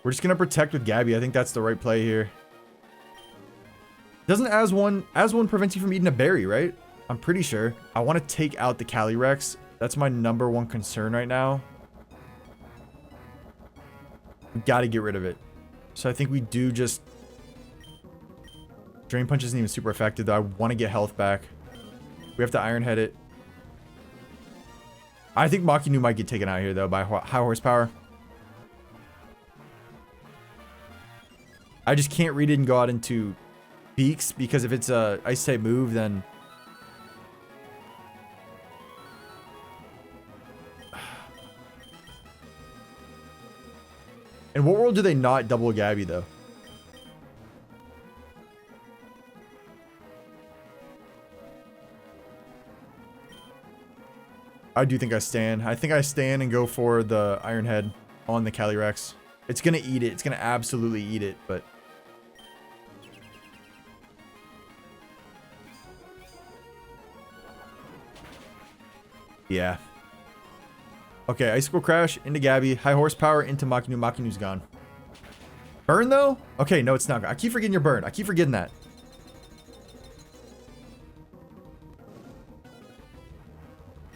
We're just gonna protect with Gabby. I think that's the right play here. Doesn't as one prevent you from eating a berry, right? I'm pretty sure. I want to take out the Calyrex. That's my #1 concern right now. We gotta get rid of it. So I think we do just... Drain Punch isn't even super effective though. I want to get health back. We have to Iron Head it. I think Makinu might get taken out here though by high horsepower. I just can't read it and go out into Beaks because if it's a Ice type move then... In what world do they not double Gabby though? I do think I stand. I think I stand and go for the Iron Head on the Calyrex. It's gonna eat it. It's gonna absolutely eat it, but... Yeah. Okay, Icicle Crash into Gabby. High horsepower into Makinu. Makinu's gone. Burn though? Okay, no, it's not. I keep forgetting you're burned. I keep forgetting that.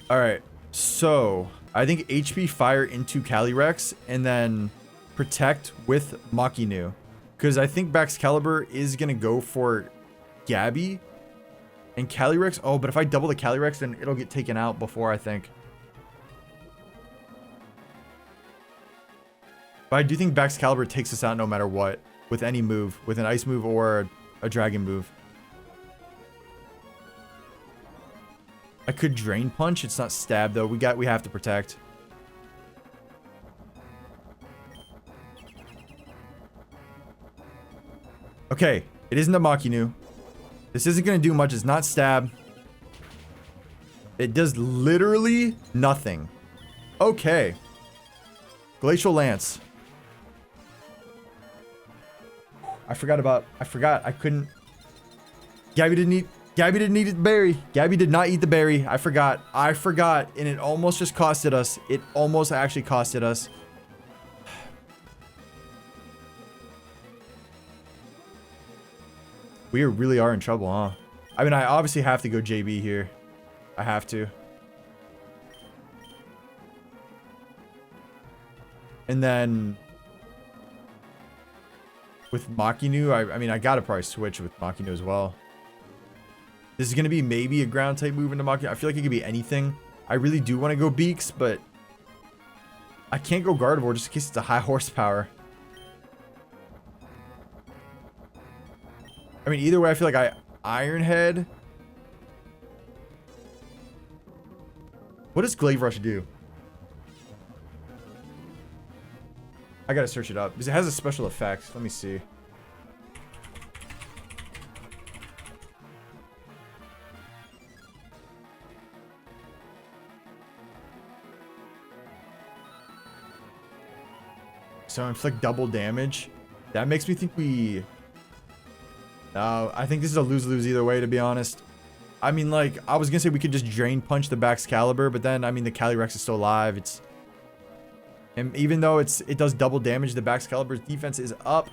Alright, so I think HP Fire into Calyrex and then protect with Makinu. Because I think Baxcalibur is going to go for Gabby and Calyrex. Oh, but if I double the Calyrex, then it'll get taken out before, I think. But I do think Baxcalibur takes us out no matter what. With any move. With an ice move or a dragon move. I could Drain Punch. It's not stab though. We have to protect. Okay. It isn't a Makinu. This isn't going to do much. It's not stab. It does literally nothing. Okay. Glacial Lance. I forgot. I couldn't. Gabby didn't eat the berry. Gabby did not eat the berry. I forgot. And it almost just costed us. It almost actually costed us. We really are in trouble, huh? I mean, I obviously have to go JB here. I have to. And then... with Makinu, I mean, I gotta probably switch with Makinu as well. This is gonna be maybe a ground type move into Makinu. I feel like it could be anything. I really do want to go Beaks, but I can't go Gardevoir just in case it's a high horsepower. I mean, either way, I feel like I Iron Head. What does Glaive Rush do? I gotta search it up because it has a special effect. Let me see. So inflict double damage. That makes me think we... No, I think this is a lose-lose either way, to be honest. I mean, like, I was gonna say we could just Drain Punch the Baxcalibur, but then, I mean, the Calyrex is still alive. It's... And even though it does double damage, the Baxcalibur's defense is up.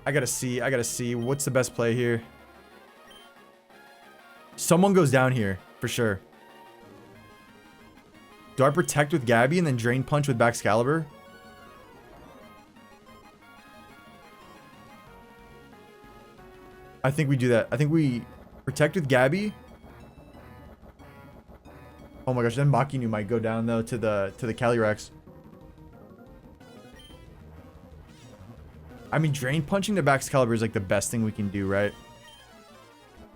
I gotta see. What's the best play here? Someone goes down here, for sure. Do I protect with Gabby and then Drain Punch with Baxcalibur? I think we do that. I think we protect with Gabby. Oh my gosh, then Makinu might go down though to the Calyrex. I mean, Drain Punching the Baxcalibur is like the best thing we can do, right?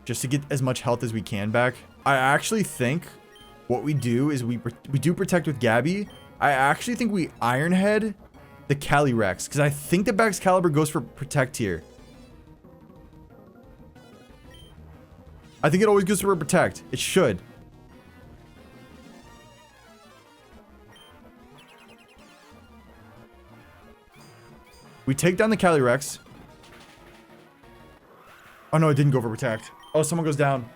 Just to get as much health as we can back. I actually think what we do is we do protect with Gabby. I actually think we Iron Head the Calyrex, because I think the Baxcalibur goes for protect here. I think it always goes for protect. It should. We take down the Calyrex. Oh no, it didn't go for protect. Oh, someone goes down.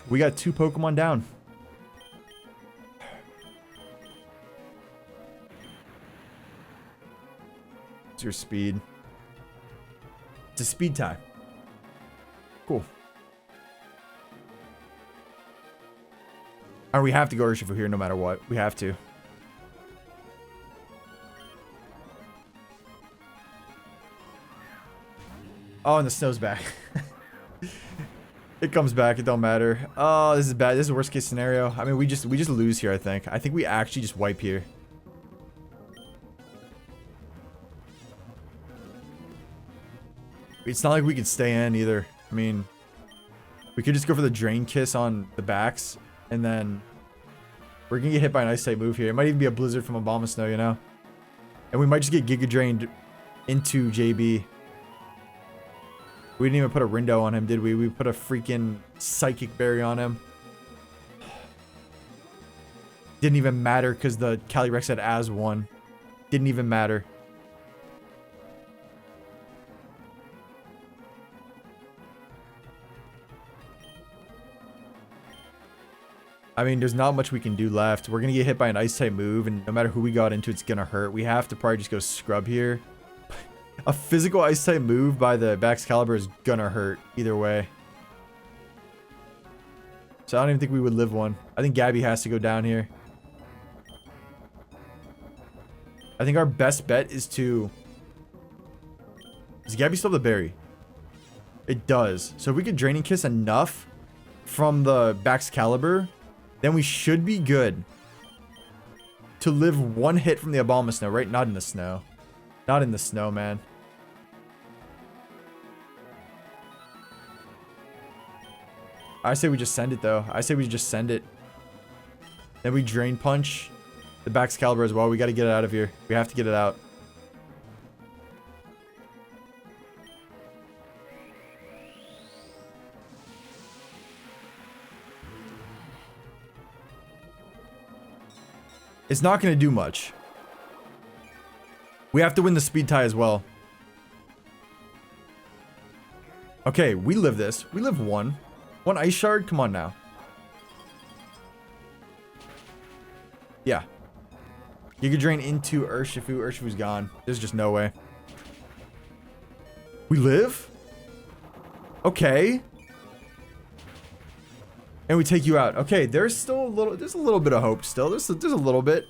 We got 2 Pokemon down. What's your speed? It's a speed tie. Cool. Or we have to go Urshifu here no matter what. We have to. Oh, and the snow's back. It comes back. It don't matter. Oh, this is bad. This is the worst case scenario. I mean, we just lose here, I think. I think we actually just wipe here. It's not like we can stay in either. I mean, we could just go for the Drain Kiss on the backs. And then we're going to get hit by an Ice type move here. It might even be a Blizzard from Abomasnow, you know? And we might just get Giga Drained into JB. We didn't even put a Rindo on him, did we? We put a freaking Psychic Berry on him. Didn't even matter because the Calyrex had as one. Didn't even matter. I mean, there's not much we can do left. We're going to get hit by an Ice type move, and no matter who we got into, it's going to hurt. We have to probably just go Scrub here. A physical Ice type move by the Baxcalibur is going to hurt either way. So I don't even think we would live one. I think Gabby has to go down here. I think our best bet is to... Does Gabby still have the berry? It does. So if we could Draining Kiss enough from the Baxcalibur, then we should be good to live one hit from the Abomasnow, right? Not in the snow. Not in the snow, man. I say we just send it, though. I say we just send it. Then we Drain Punch the Baxcalibur as well. We got to get it out of here. We have to get it out. It's not going to do much. We have to win the speed tie as well. Okay, we live this. We live one. One Ice Shard? Come on now. Yeah. You could drain into Urshifu. Urshifu's gone. There's just no way. We live? Okay. And we take you out. Okay, there's still a little, there's a little bit of hope still. There's a little bit.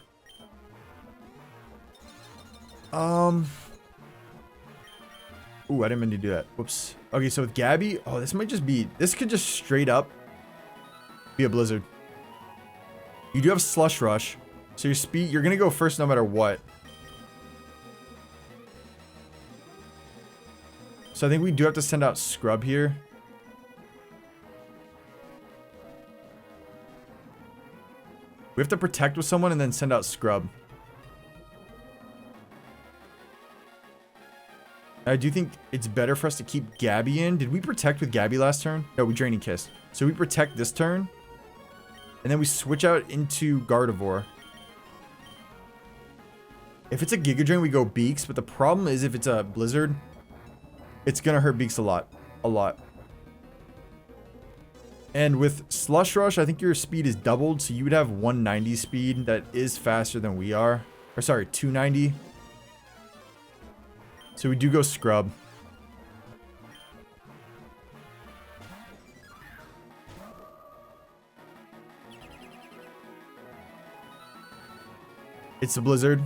Ooh, I didn't mean to do that. Whoops. Okay, so with Gabby, oh, this might just be, this could just straight up be a Blizzard. You do have Slush Rush, so your speed, you're gonna go first no matter what. So I think we do have to send out Scrub here. We have to protect with someone and then send out Scrub. I do think it's better for us to keep Gabby in. Did we protect with Gabby last turn? No, we Draining Kiss. So we protect this turn. And then we switch out into Gardevoir. If it's a Giga Drain, we go Beaks. But the problem is if it's a Blizzard, it's going to hurt Beaks a lot. A lot. And with Slush Rush, I think your speed is doubled. So you would have 190 speed. That is faster than we are. Or sorry, 290. So we do go Scrub. It's a Blizzard.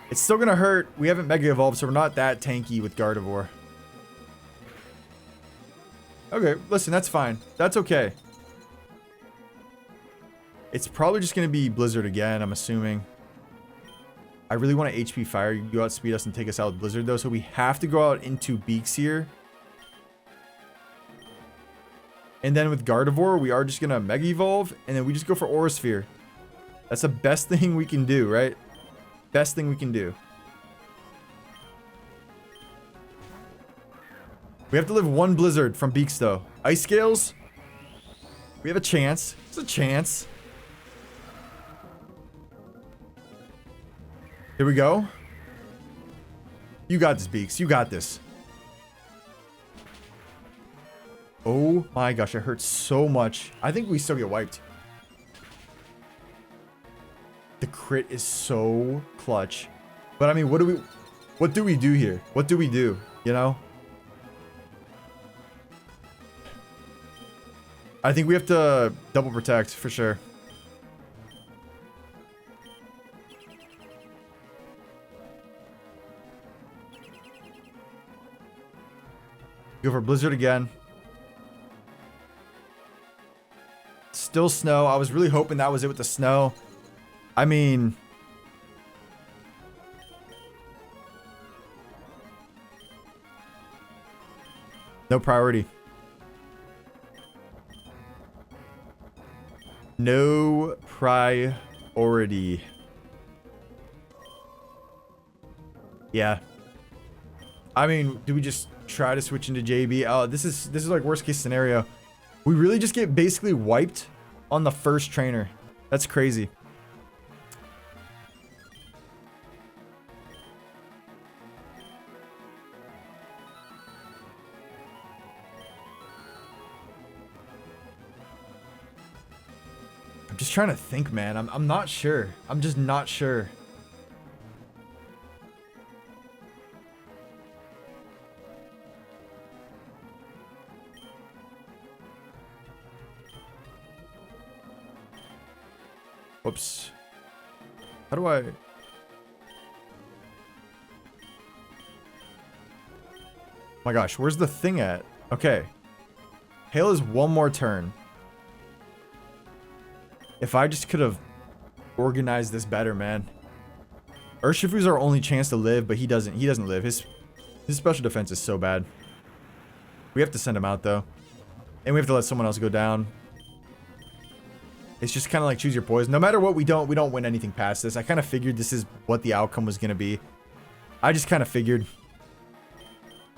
It's still going to hurt. We haven't Mega Evolved, so we're not that tanky with Gardevoir. Okay, listen, that's fine. That's okay. It's probably just going to be Blizzard again, I'm assuming. I really want to HP Fire. You can go outspeed us and take us out with Blizzard, though. So we have to go out into Beaks here. And then with Gardevoir, we are just going to Mega Evolve. And then we just go for Aura Sphere. That's the best thing we can do, right? Best thing we can do. We have to live one Blizzard from Beaks, though. Ice Scales. We have a chance. It's a chance. Here we go. You got this, Beaks. You got this. Oh my gosh, it hurts so much. I think we still get wiped. The crit is so clutch. But I mean, what do we do here? What do we do? You know? I think we have to double protect for sure. Go for Blizzard again. Still snow. I was really hoping that was it with the snow. I mean... no priority. No priority. Yeah. I mean, do we just try to switch into JB? Oh, this is like worst case scenario. We really just get basically wiped on the first trainer. That's crazy. I'm just trying to think, man. I'm not sure. I'm just not sure. Whoops. How do I... my gosh, where's the thing at? Okay. Hail is one more turn. If I just could have organized this better, man. Urshifu's our only chance to live, but he doesn't live. His special defense is so bad. We have to send him out, though. And we have to let someone else go down. It's just kind of like choose your poison. No matter what, we don't win anything past this. I kind of figured this is what the outcome was going to be. I just kind of figured.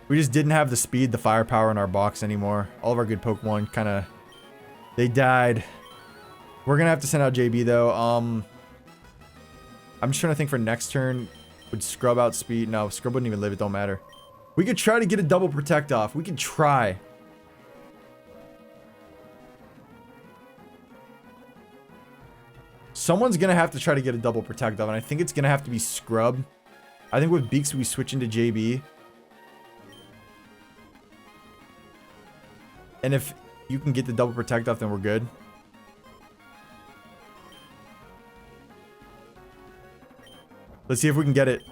We just didn't have the speed, the firepower in our box anymore. All of our good Pokemon kind of... they died. We're going to have to send out JB, though. I'm just trying to think for next turn. Would Scrub out speed? No, Scrub wouldn't even live. It don't matter. We could try to get a double protect off. We could try. Someone's going to have to try to get a double protect off, and I think it's going to have to be Scrub. I think with Beaks, we switch into JB. And if you can get the double protect off, then we're good. Let's see if we can get it.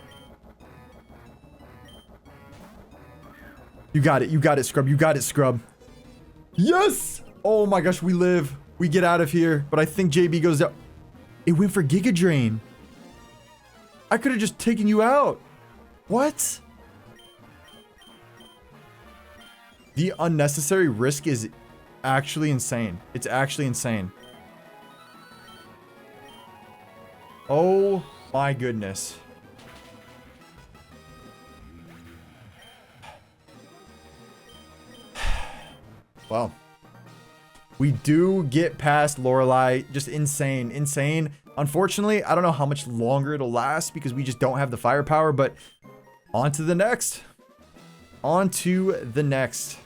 You got it. You got it, Scrub. You got it, Scrub. Yes! Oh my gosh, we live. We get out of here. But I think JB goes down. It went for Giga Drain. I could have just taken you out. What? The unnecessary risk is actually insane. It's actually insane. Oh my goodness. Well, we do get past Lorelei. Just insane, insane. Unfortunately, I don't know how much longer it'll last because we just don't have the firepower, but on to the next. On to the next.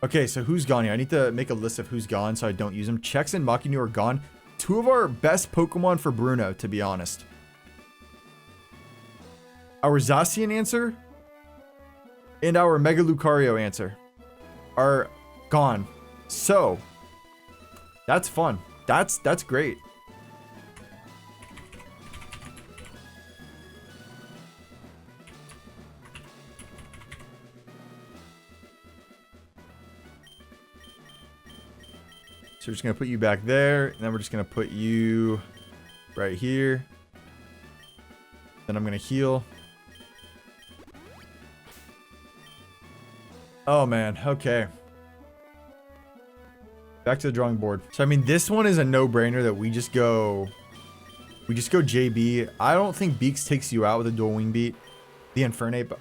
Okay, so who's gone here? I need to make a list of who's gone so I don't use them. Chex and Makinu are gone. Two of our best Pokemon for Bruno, to be honest. Our Zacian answer and our Mega Lucario answer are gone. So, that's fun. That's great. So we're just going to put you back there. And then we're just going to put you right here. Then I'm going to heal. Oh, man. Okay. Back to the drawing board. So, I mean, this one is a no-brainer that we just go JB. I don't think Beaks takes you out with a dual wing beat. The Infernape.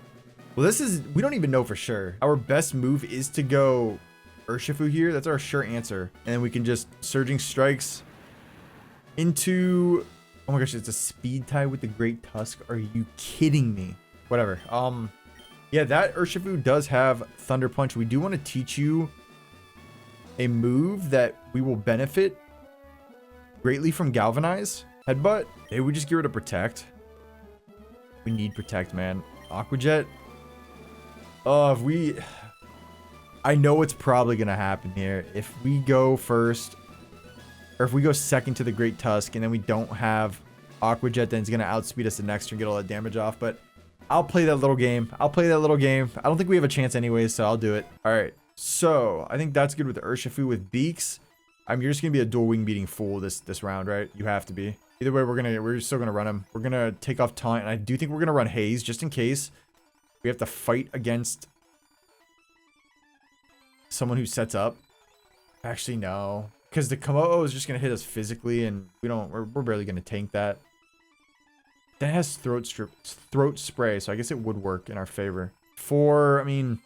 Well, this is... We don't even know for sure. Our best move is to go... Urshifu here. That's our sure answer. And then we can just Surging Strikes into... Oh my gosh, it's a speed tie with the Great Tusk. Are you kidding me? Whatever. Yeah, that Urshifu does have Thunder Punch. We do want to teach you a move that we will benefit greatly from Galvanize. Headbutt. Hey, we just get rid of Protect. We need Protect, man. Aqua Jet. Oh, if we... I know it's probably going to happen here. If we go first, or if we go second to the Great Tusk, and then we don't have Aqua Jet, then it's going to outspeed us the next turn and get all that damage off. But I'll play that little game. I don't think we have a chance anyways, so I'll do it. All right. So I think that's good with Urshifu. With Beaks, you're just going to be a dual wing beating fool this round, right? You have to be. Either way, we're still going to run him. We're going to take off Taunt, and I do think we're going to run Haze just in case we have to fight against someone who sets up. Actually, no, because the Komodo is just gonna hit us physically, and we're barely gonna tank that. Then it has throat spray, so I guess it would work in our favor. I mean,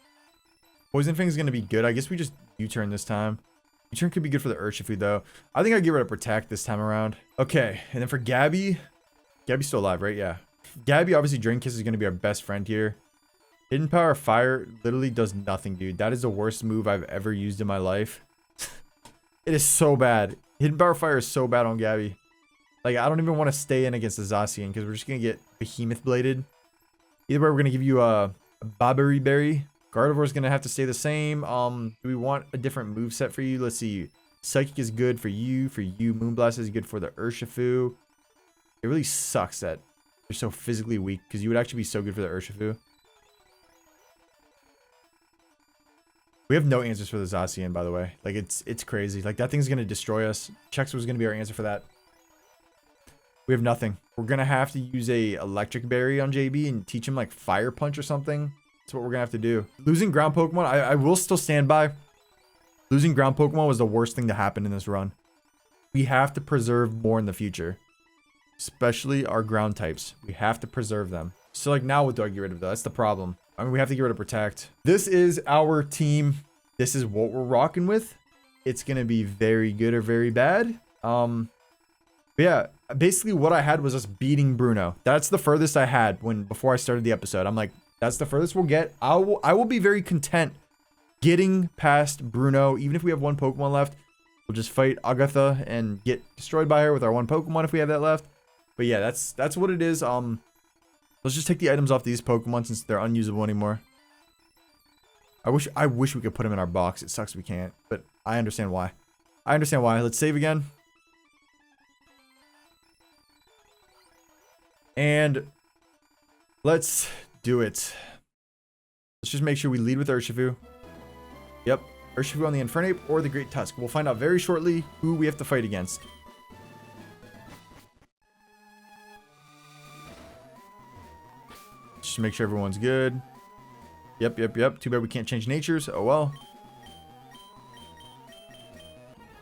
Poison Fang is gonna be good. I guess we just U-turn this time. U-turn could be good for the Urshifu though. I think I'd get rid of Protect this time around. Okay, and then for Gabby, Gabby's still alive, right? Yeah. Gabby, obviously, Drain Kiss is gonna be our best friend here. Hidden Power Fire literally does nothing, dude. That is the worst move I've ever used in my life. It is so bad. Hidden Power Fire is so bad on Gabby. Like, I don't even want to stay in against the Zacian because we're just going to get Behemoth Bladed. Either way, we're going to give you a Bobbery Berry. Gardevoir is going to have to stay the same. Do we want a different move set for you? Let's see. Psychic is good for you. Moonblast is good for the Urshifu. It really sucks that you're so physically weak because you would actually be so good for the Urshifu. We have no answers for the Zacian, by the way. Like, it's crazy. Like, that thing's going to destroy us. Chex was going to be our answer for that. We have nothing. We're going to have to use a Electric Berry on JB and teach him, like, Fire Punch or something. That's what we're going to have to do. Losing ground Pokemon, I will still stand by. Losing ground Pokemon was the worst thing to happen in this run. We have to preserve more in the future. Especially our ground types. We have to preserve them. So, like, now what do I get rid of, though? That's the problem. I mean, we have to get rid of Protect. This is our team. This is what we're rocking with. It's going to be very good or very bad. But yeah, basically what I had was us beating Bruno. That's the furthest I had before I started the episode. I'm like, that's the furthest we'll get. I will be very content getting past Bruno. Even if we have one Pokemon left, we'll just fight Agatha and get destroyed by her with our one Pokemon if we have that left. But yeah, that's what it is. Let's just take the items off these Pokemon since they're unusable anymore. I wish we could put them in our box. It sucks we can't, but I understand why. Let's save again. And let's do it. Let's just make sure we lead with Urshifu. Yep, Urshifu on the Infernape or the Great Tusk. We'll find out very shortly who we have to fight against. Just make sure everyone's good. Yep. Too bad we can't change natures. Oh well.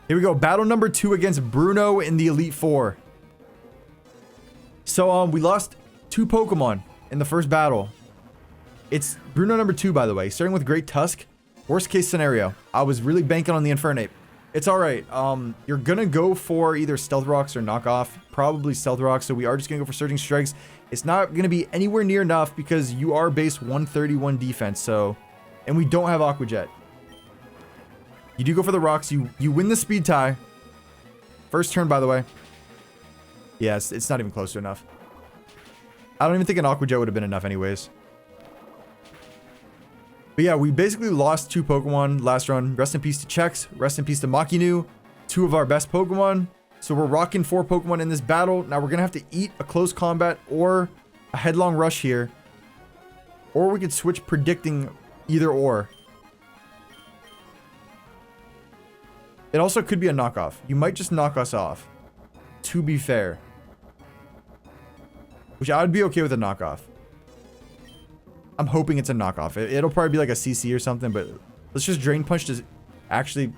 Here we go. Battle number 2 against Bruno in the Elite Four. So we lost two Pokemon in the first battle. It's Bruno number 2, by the way. Starting with Great Tusk. Worst case scenario. I was really banking on the Infernape. It's alright. You're gonna go for either Stealth Rocks or Knockoff. Probably Stealth Rocks, so we are just gonna go for Surging Strikes. It's not gonna be anywhere near enough because you are base 131 defense, so... And we don't have Aqua Jet. You do go for the Rocks. You win the speed tie. First turn, by the way. Yes, it's not even close to enough. I don't even think an Aqua Jet would have been enough anyways. But yeah, we basically lost 2 Pokemon last run. Rest in peace to Chex. Rest in peace to Makinu. 2 of our best Pokemon. So we're rocking 4 Pokemon in this battle. Now we're going to have to eat a close combat or a headlong rush here. Or we could switch predicting either or. It also could be a knockoff. You might just knock us off. To be fair. Which I would be okay with a knockoff. I'm hoping it's a knockoff. It'll probably be like a CC or something, but let's just Drain Punch to actually...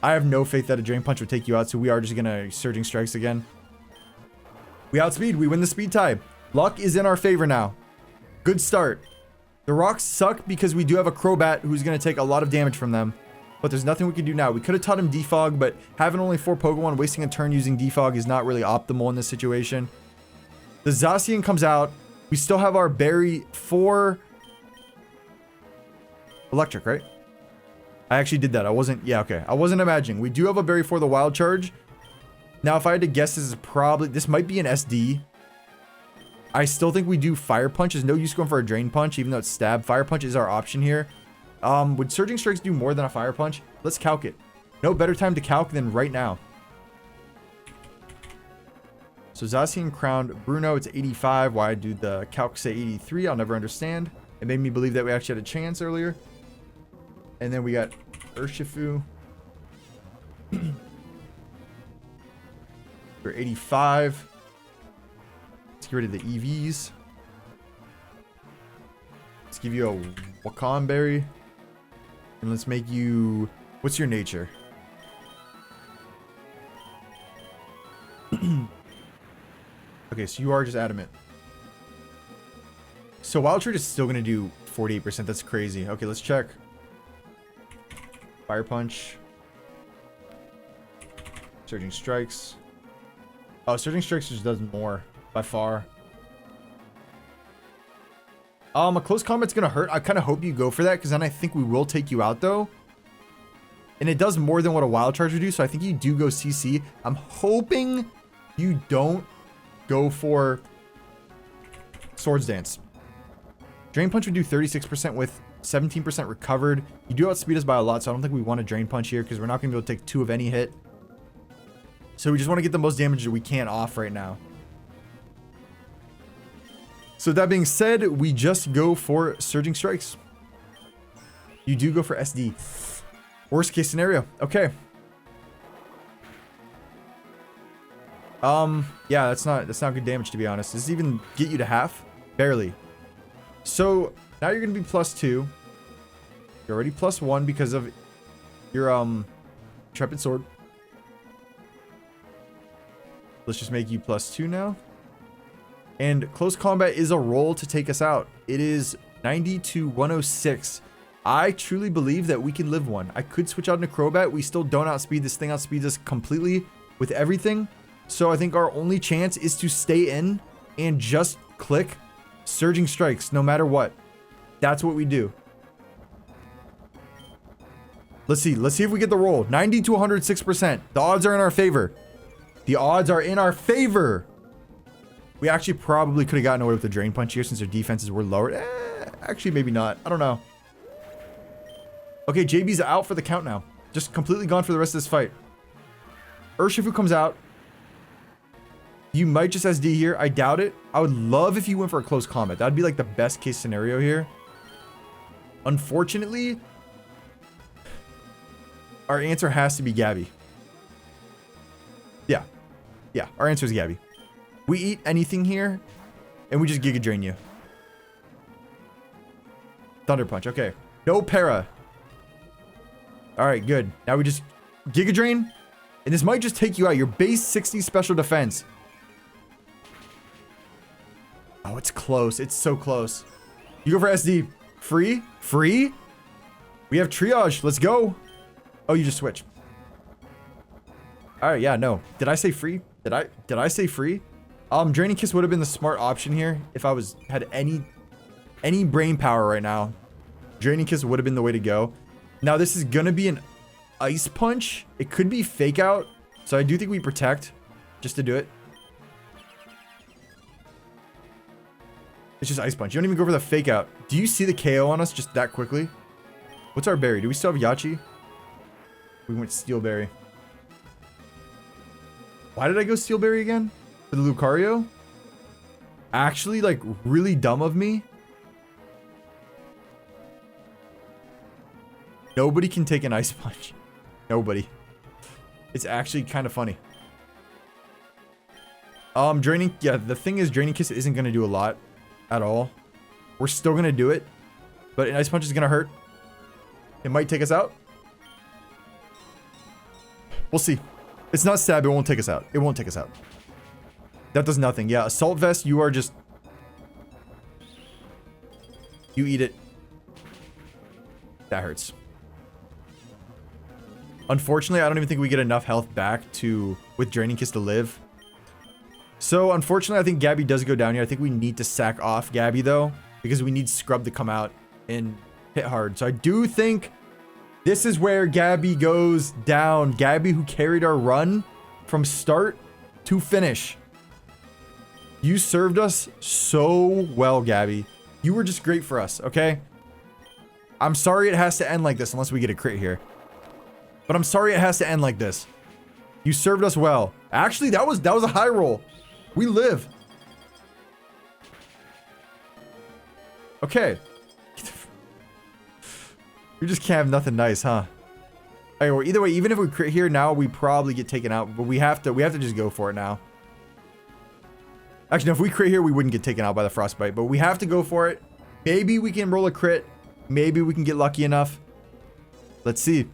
I have no faith that a Drain Punch would take you out, so we are just gonna Surging Strikes again. We outspeed. We win the speed tie. Luck is in our favor now. Good start. The rocks suck because we do have a Crobat who's gonna take a lot of damage from them, but there's nothing we can do now. We could have taught him Defog, but having only 4 Pokemon, wasting a turn using Defog is not really optimal in this situation. The Zacian comes out. We still have our Berry for Electric, right? I actually did that. I wasn't... Yeah, okay. I wasn't imagining. We do have a Berry for the Wild Charge. Now, if I had to guess, this is probably... This might be an SD. I still think we do Fire Punch. There's no use going for a Drain Punch, even though it's Stab. Fire Punch is our option here. Would Surging Strikes do more than a Fire Punch? Let's calc it. No better time to calc than right now. So Zacian crowned Bruno. It's 85. Why do the calc say 83? I'll never understand. It made me believe that we actually had a chance earlier. And then we got Urshifu. For 85. Let's get rid of the EVs. Let's give you a Wakan Berry. And let's make you... What's your nature? Okay, so you are just adamant. So Wild Charge is still going to do 48%. That's crazy. Okay, let's check. Fire Punch. Surging Strikes. Oh, Surging Strikes just does more by far. A close combat's going to hurt. I kind of hope you go for that because then I think we will take you out though. And it does more than what a Wild Charge would do. So I think you do go CC. I'm hoping you don't go for Swords Dance. Drain Punch would do 36% with 17% recovered. You do outspeed us by a lot, so I don't think we want to Drain Punch here because we're not going to be able to take 2 of any hit. So we just want to get the most damage that we can off right now. So that being said, we just go for Surging Strikes. You do go for SD. Worst case scenario. Okay. Yeah, that's not good damage, to be honest. Does this even get you to half? Barely. So now you're gonna be +2. You're already +1 because of your Intrepid Sword. Let's just make you +2 now. And close combat is a roll to take us out. It is 90 to 106. I truly believe that we can live one. I could switch out into Crobat. We still don't outspeed. This thing outspeeds us completely with everything. So I think our only chance is to stay in and just click Surging Strikes no matter what. That's what we do. Let's see if we get the roll. 90 to 106%. The odds are in our favor. The odds are in our favor. We actually probably could have gotten away with the Drain Punch here since their defenses were lowered. Actually, maybe not. I don't know. Okay, JB's out for the count now. Just completely gone for the rest of this fight. Urshifu comes out. You might just SD here. I doubt it. I would love if you went for a close combat. That'd be like the best case scenario here. Unfortunately, our answer has to be Gabby. Yeah. Yeah, our answer is Gabby. We eat anything here, and we just Giga Drain you. Thunder Punch. Okay. No para. All right, good. Now we just Giga Drain, and this might just take you out. Your base 60 special defense. Oh, it's close. It's so close. You go for SD. Free? Free? We have triage. Let's go. Oh, you just switch. All right, yeah, no. Did I say free? Did I say free? Draining Kiss would have been the smart option here if I had any brain power right now. Draining Kiss would have been the way to go. Now this is gonna be an Ice Punch. It could be Fake Out, so I do think we protect just to do it. It's just Ice Punch. You don't even go for the Fake Out. Do you see the KO on us just that quickly? What's our berry? Do we still have Yachi? We went Steel Berry. Why did I go Steel Berry again? For the Lucario? Actually, like, really dumb of me. Nobody can take an Ice Punch. Nobody. It's actually kind of funny. Yeah, the thing is, Draining Kiss isn't going to do a lot at all. We're still going to do it, but an Ice Punch is going to hurt. It might take us out. We'll see. It's not stab, it won't take us out. It won't take us out. That does nothing. Yeah, Assault Vest, you are just... You eat it. That hurts. Unfortunately, I don't even think we get enough health back with Draining Kiss to live. So, unfortunately, I think Gabby does go down here. I think we need to sack off Gabby, though, because we need Scrub to come out and hit hard. So, I do think this is where Gabby goes down. Gabby, who carried our run from start to finish. You served us so well, Gabby. You were just great for us, okay? I'm sorry it has to end like this unless we get a crit here. But I'm sorry it has to end like this. You served us well. Actually, that was a high roll. We live. Okay. We just can't have nothing nice, huh? Okay, well, either way, even if we crit here now, we probably get taken out. But we have to just go for it now. Actually, no, if we crit here, we wouldn't get taken out by the Frostbite. But we have to go for it. Maybe we can roll a crit. Maybe we can get lucky enough. Let's see.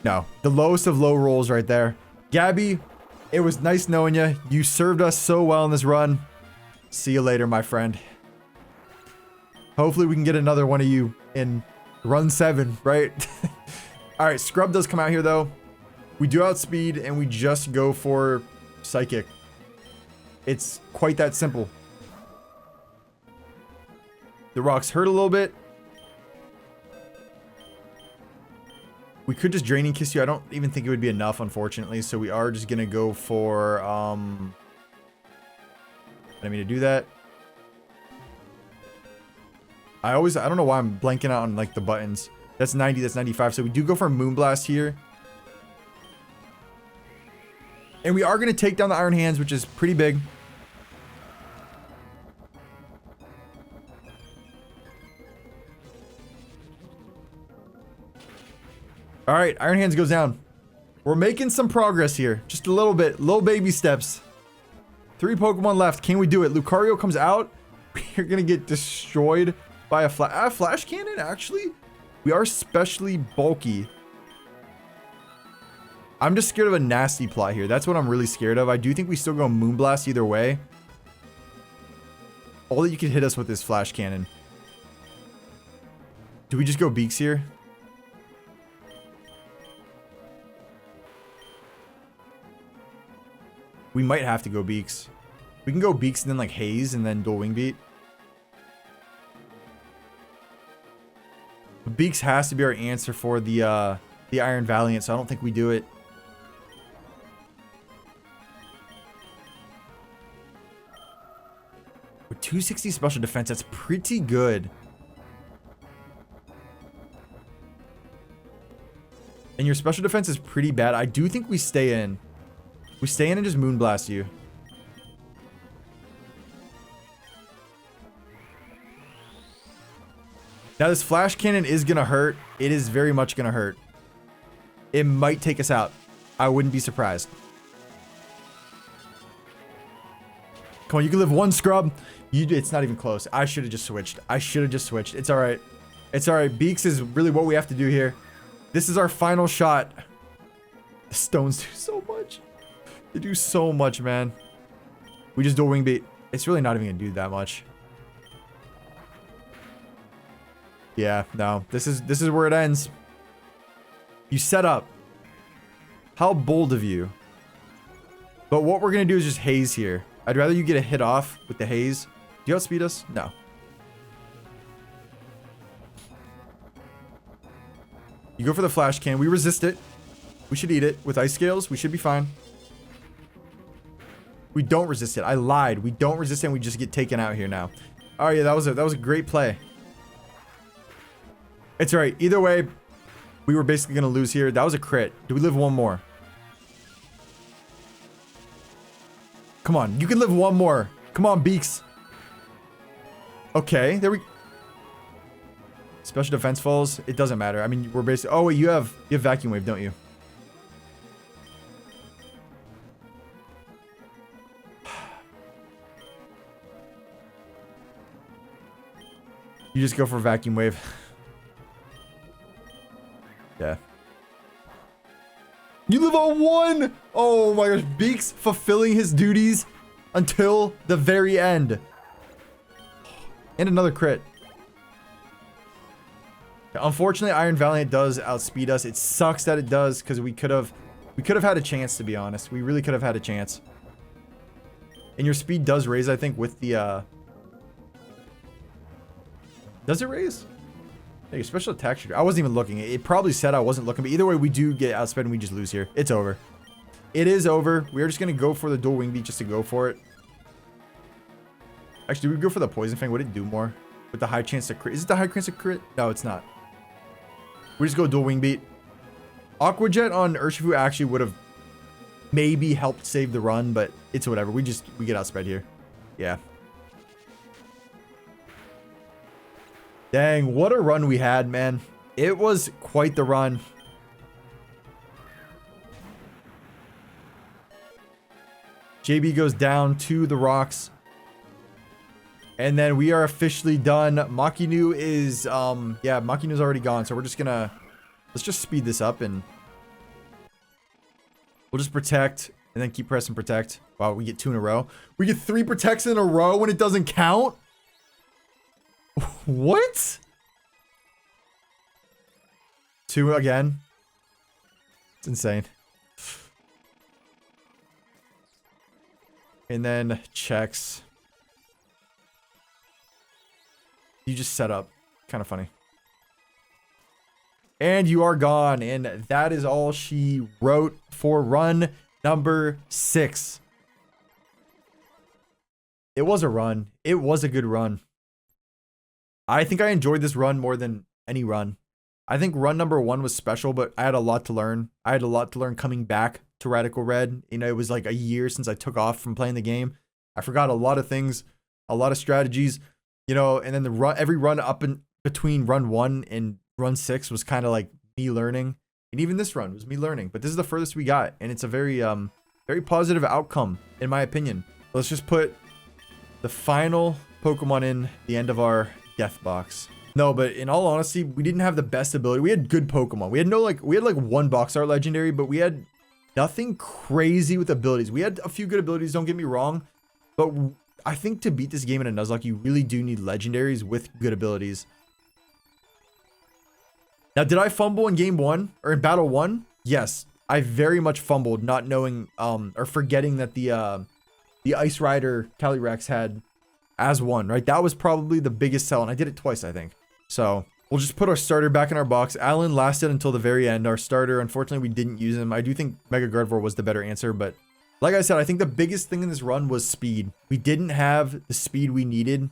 No, the lowest of low rolls right there. Gabby, it was nice knowing you. You served us so well in this run. See you later, my friend. Hopefully we can get another one of you in run 7, right? All right, Scrub does come out here though. We do outspeed and we just go for Psychic. It's quite that simple. The rocks hurt a little bit. We could just Draining Kiss you. I don't even think it would be enough, unfortunately. So we are just going to go for... I didn't mean to do that. I don't know why I'm blanking out on like the buttons. That's 90, that's 95. So we do go for Moonblast here. And we are going to take down the Iron Hands, which is pretty big. All right, Iron Hands goes down. We're making some progress here. Just a little bit. Little baby steps. 3 Pokemon left. Can we do it? Lucario comes out. We're going to get destroyed by a Flash Cannon, actually. We are especially bulky. I'm just scared of a nasty plot here. That's what I'm really scared of. I do think we still go Moonblast either way. All that you can hit us with is Flash Cannon. Do we just go Beaks here? We might have to go Beaks. We can go Beaks and then like Haze and then Dual Wing Beat. But Beaks has to be our answer for the Iron Valiant, so I don't think we do it. With 260 special defense, that's pretty good. And your special defense is pretty bad. I do think we stay in. We stay in and just Moonblast you. Now this Flash Cannon is gonna hurt. It is very much gonna hurt. It might take us out. I wouldn't be surprised. Come on, you can live one, Scrub. It's not even close. I should have just switched. It's alright. It's alright. Beaks is really what we have to do here. This is our final shot. The stones do so much. They do so much, man. We just do a wing beat. It's really not even gonna do that much. Yeah, no. This is where it ends. You set up. How bold of you. But what we're gonna do is just haze here. I'd rather you get a hit off with the haze. Do you outspeed us? No. You go for the flash can. We resist it. We should eat it. With ice scales, we should be fine. We don't resist it. I lied. We don't resist it and we just get taken out here now. Oh yeah, that was a great play. It's alright. Either way, we were basically gonna lose here. That was a crit. Do we live one more? Come on, you can live one more. Come on, Beaks. Okay, there we... Special defense falls. It doesn't matter. I mean, we're basically... Oh, wait, you have vacuum wave, don't you? You just go for vacuum wave. Yeah. You live on one! Oh my gosh, Beaks fulfilling his duties until the very end. And another crit. Unfortunately, Iron Valiant does outspeed us. It sucks that it does, because we could have had a chance, to be honest. We really could have had a chance. And your speed does raise, I think, with the Does it raise? Yeah, your special attack shooter. I wasn't even looking. It probably said I wasn't looking, but either way, we do get outsped and we just lose here. It's over. It is over. We're just gonna go for the dual wing beat just to go for it. Actually, do we go for the poison fang? Would it do more? With the high chance to crit? Is it the high chance to crit? No, it's not. We just go dual wing beat. Aqua Jet on Urshifu actually would have maybe helped save the run, but it's whatever. We get outsped here. Yeah. Dang, what a run we had, man. It was quite the run. JB goes down to the rocks. And then we are officially done. Makinu is, yeah, Makinu's already gone. So we're just gonna, let's just speed this up and we'll just protect and then keep pressing protect. Wow, we get 2 in a row. We get 3 protects in a row when it doesn't count? What? 2 again. It's insane. And then checks. You just set up. Kind of funny. And you are gone. And that is all she wrote for run number 6. It was a run. It was a good run. I think I enjoyed this run more than any run. I think run number 1 was special, but I had a lot to learn. I had a lot to learn coming back to Radical Red. You know, it was like a year since I took off from playing the game. I forgot a lot of things, a lot of strategies, you know, and then the run, every run up in between run 1 and run 6 was kind of like me learning. And even this run was me learning, but this is the furthest we got. And it's a very, very positive outcome, in my opinion. Let's just put the final Pokemon in the end of our death box. No, but in all honesty, we didn't have the best ability. We had good Pokemon. We had like 1 box art legendary, but we had nothing crazy with abilities. We had a few good abilities, don't get me wrong, but I think to beat this game in a Nuzlocke, you really do need legendaries with good abilities. Now, did I fumble in game 1 or in battle 1? Yes, I very much fumbled, not knowing or forgetting that the Ice Rider Calyrex had as 1, right? That was probably the biggest sell, and I did it twice, I think. So we'll just put our starter back in our box. Alan lasted until the very end. Our starter, unfortunately, we didn't use him. I do think Mega Gardevoir was the better answer, but like I said, I think the biggest thing in this run was speed. We didn't have the speed we needed.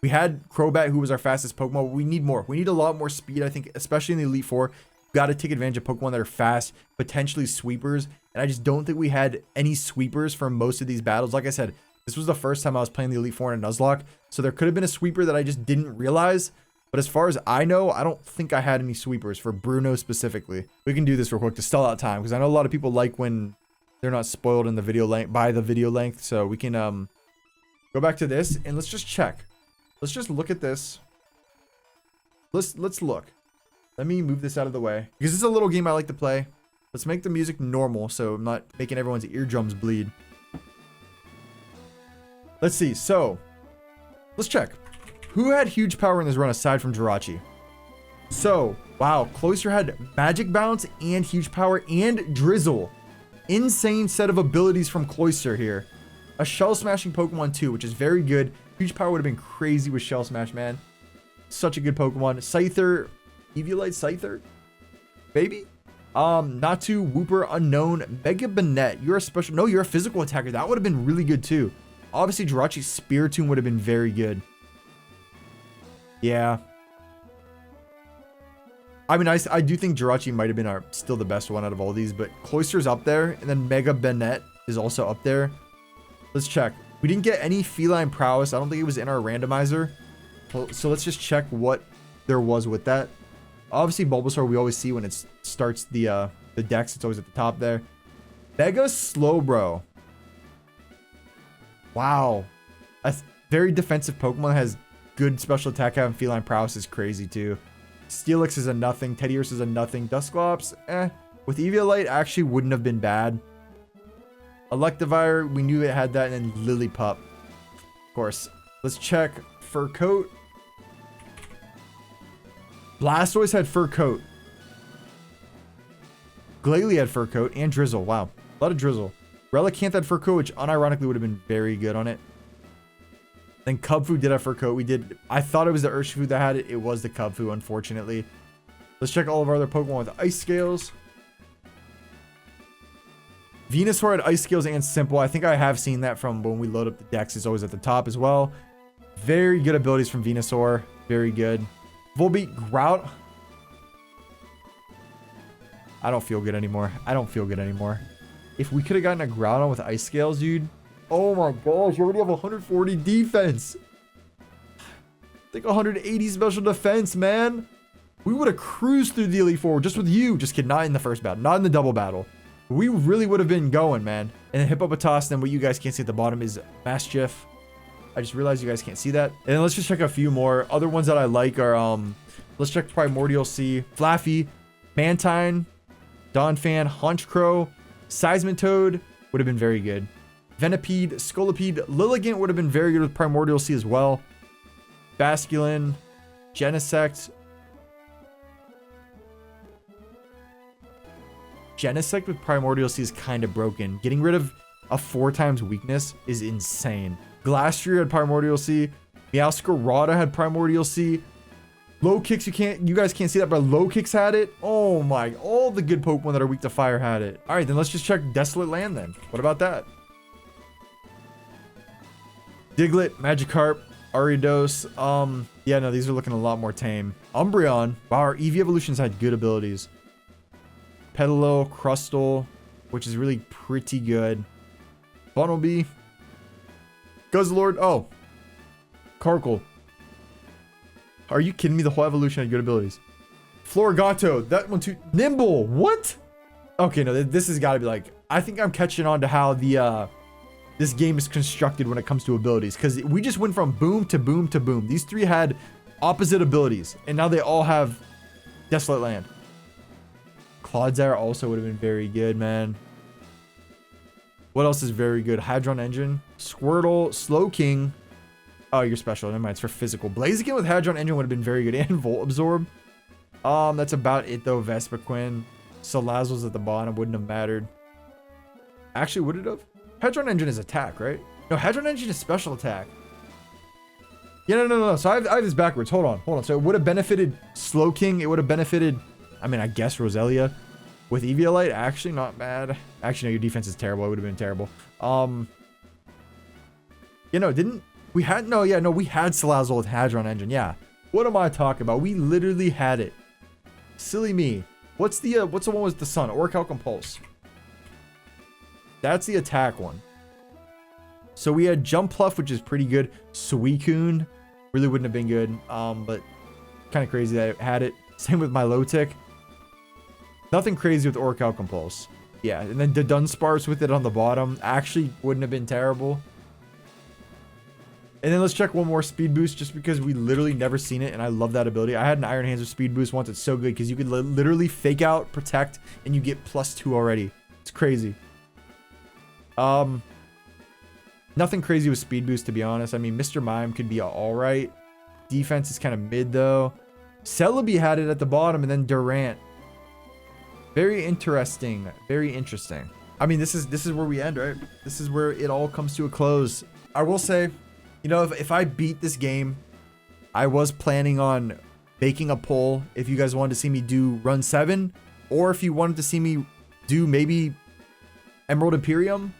We had Crobat, who was our fastest Pokemon, but we need more. We need a lot more speed, I think, especially in the Elite Four. We've got to take advantage of Pokemon that are fast, potentially sweepers, and I just don't think we had any sweepers for most of these battles. Like I said, this was the first time I was playing the Elite Four in a Nuzlocke, so there could have been a sweeper that I just didn't realize. But as far as I know, I don't think I had any sweepers for Bruno specifically. We can do this real quick to stall out time, because I know a lot of people like when they're not spoiled in the video length by the video length. So we can go back to this and let's just check. Let's just look at this. Let's look. Let me move this out of the way because this is a little game I like to play. Let's make the music normal so I'm not making everyone's eardrums bleed. Let's see. So, let's check. Who had huge power in this run aside from Jirachi? So, wow. Cloyster had Magic Bounce and huge power and Drizzle. Insane set of abilities from Cloyster here. A Shell Smashing Pokemon too, which is very good. Huge power would have been crazy with Shell Smash, man. Such a good Pokemon. Scyther. Eviolite Scyther? Baby? Natu, Wooper, Unknown, Mega Banette. You're a special... No, you're a physical attacker. That would have been really good too. Obviously, Jirachi's Spiritomb would have been very good. Yeah. I mean, I do think Jirachi might have been still the best one out of all these, but Cloyster's up there, and then Mega Banette is also up there. Let's check. We didn't get any feline prowess. I don't think it was in our randomizer. So let's just check what there was with that. Obviously, Bulbasaur we always see when it starts the dex. It's always at the top there. Mega Slowbro. Wow. A very defensive Pokemon has good special attack. Having feline prowess is crazy too. Steelix is a nothing. Teddiursa is a nothing. Dusclops, with Eviolite, actually wouldn't have been bad. Electivire, we knew it had that, and then Lillipup. Of course. Let's check Fur Coat. Blastoise had Fur Coat. Glalie had Fur Coat and Drizzle. Wow. A lot of Drizzle. Relicanth had Fur Coat, which unironically would have been very good on it. Then Cubfu did have Fur Coat. I thought it was the Urshifu that had it. It was the Cubfu, unfortunately. Let's check all of our other Pokemon with Ice Scales. Venusaur had Ice Scales and Simple. I think I have seen that from when we load up the dex. It's always at the top as well. Very good abilities from Venusaur. Very good. Volbeat, Grout. I don't feel good anymore. If we could have gotten a Groudon with Ice Scales, dude. Oh my gosh, you already have 140 defense. I think 180 special defense, man. We would have cruised through the Elite Four just with you. Just kidding, not in the first battle, not in the double battle. We really would have been going, man. And then Hippopotas, then what you guys can't see at the bottom is Maschiff. I just realized you guys can't see that. And then let's just check a few more. Other ones that I like are, let's check Primordial Sea, Flaffy, Mantine, Donphan, Honchkrow, Seismitoad would have been very good. Venipede, Scolipede, Lilligant would have been very good with Primordial Sea as well. Basculin, Genesect. Genesect with Primordial Sea is kind of broken. Getting rid of a 4x weakness is insane. Glastrier had Primordial Sea. Meowscarada had Primordial Sea. Low Kicks, you guys can't see that, but Low Kicks had it. Oh my, all the good Pokemon that are weak to fire had it. All right, then let's just check Desolate Land then. What about that? Diglett, Magikarp, Ariados. Yeah, no, these are looking a lot more tame. Umbreon. Wow, our EV evolutions had good abilities. Petalil, Crustle, which is really pretty good. Bunnelby. Guzzlord. Oh. Karkle. Are you kidding me? The whole evolution had good abilities. Florigato. That one too. Nimble. What? Okay, no, this has got to be like... I think I'm catching on to how the... this game is constructed when it comes to abilities. Because we just went from boom to boom to boom. These three had opposite abilities. And now they all have Desolate Land. Clodsire also would have been very good, man. What else is very good? Hadron Engine. Squirtle. Slowking. Oh, you're special. Never mind. It's for physical. Blaziken with Hadron Engine would have been very good. And Volt Absorb. That's about it, though. Vespiquen. Salazzle's at the bottom. Wouldn't have mattered. Actually, would it have? Hadron Engine is attack, right? No, Hadron Engine is special attack. Yeah, no. So I have this backwards. Hold on. So it would have benefited Slowking. It would have benefited... I mean, I guess Roselia. With Eviolite, actually not bad. Actually, no, your defense is terrible. It would have been terrible. You know, didn't... We had... No, yeah, no, we had Salazzle with Hadron Engine. Yeah. What am I talking about? We literally had it. Silly me. What's the one with the sun? Orichalcum Pulse. That's the attack one. So we had Jump Pluff, which is pretty good. Suicune. Really wouldn't have been good. But kind of crazy that I had it. Same with Milotic. Nothing crazy with Orichalcum Pulse. Yeah, and then the Dunsparce with it on the bottom actually wouldn't have been terrible. And then let's check one more speed boost just because we literally never seen it. And I love that ability. I had an Iron Hands with speed boost once. It's so good because you could literally fake out, protect, and you get +2 already. It's crazy. Nothing crazy with speed boost, to be honest. I mean, Mr. Mime could be all right. Defense is kind of mid, though. Celebi had it at the bottom, and then Durant. Very interesting. Very interesting. I mean, this is where we end, right? This is where it all comes to a close. I will say, you know, if I beat this game, I was planning on making a poll if you guys wanted to see me do run 7, or if you wanted to see me do maybe Emerald Imperium.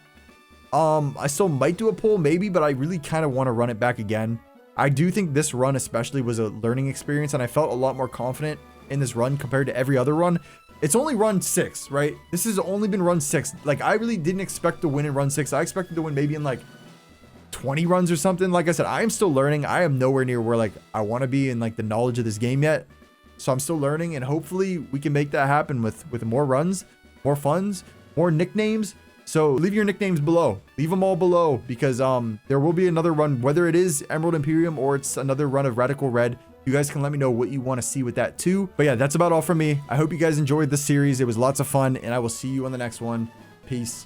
I still might do a poll, maybe, but I really kind of want to run it back again. I do think this run especially was a learning experience, and I felt a lot more confident in this run compared to every other run. It's only run 6, right? This has only been run 6. Like, I really didn't expect to win in run 6. I expected to win maybe in like 20 runs or something. Like I said, I am still learning. I am nowhere near where like I want to be in like the knowledge of this game yet. So I'm still learning, and hopefully we can make that happen with more runs, more funds, more nicknames. So leave your nicknames below. Leave them all below, because there will be another run, whether it is Emerald Imperium or it's another run of Radical Red. You guys can let me know what you want to see with that too. But yeah, that's about all from me. I hope you guys enjoyed this series. It was lots of fun, and I will see you on the next one. Peace.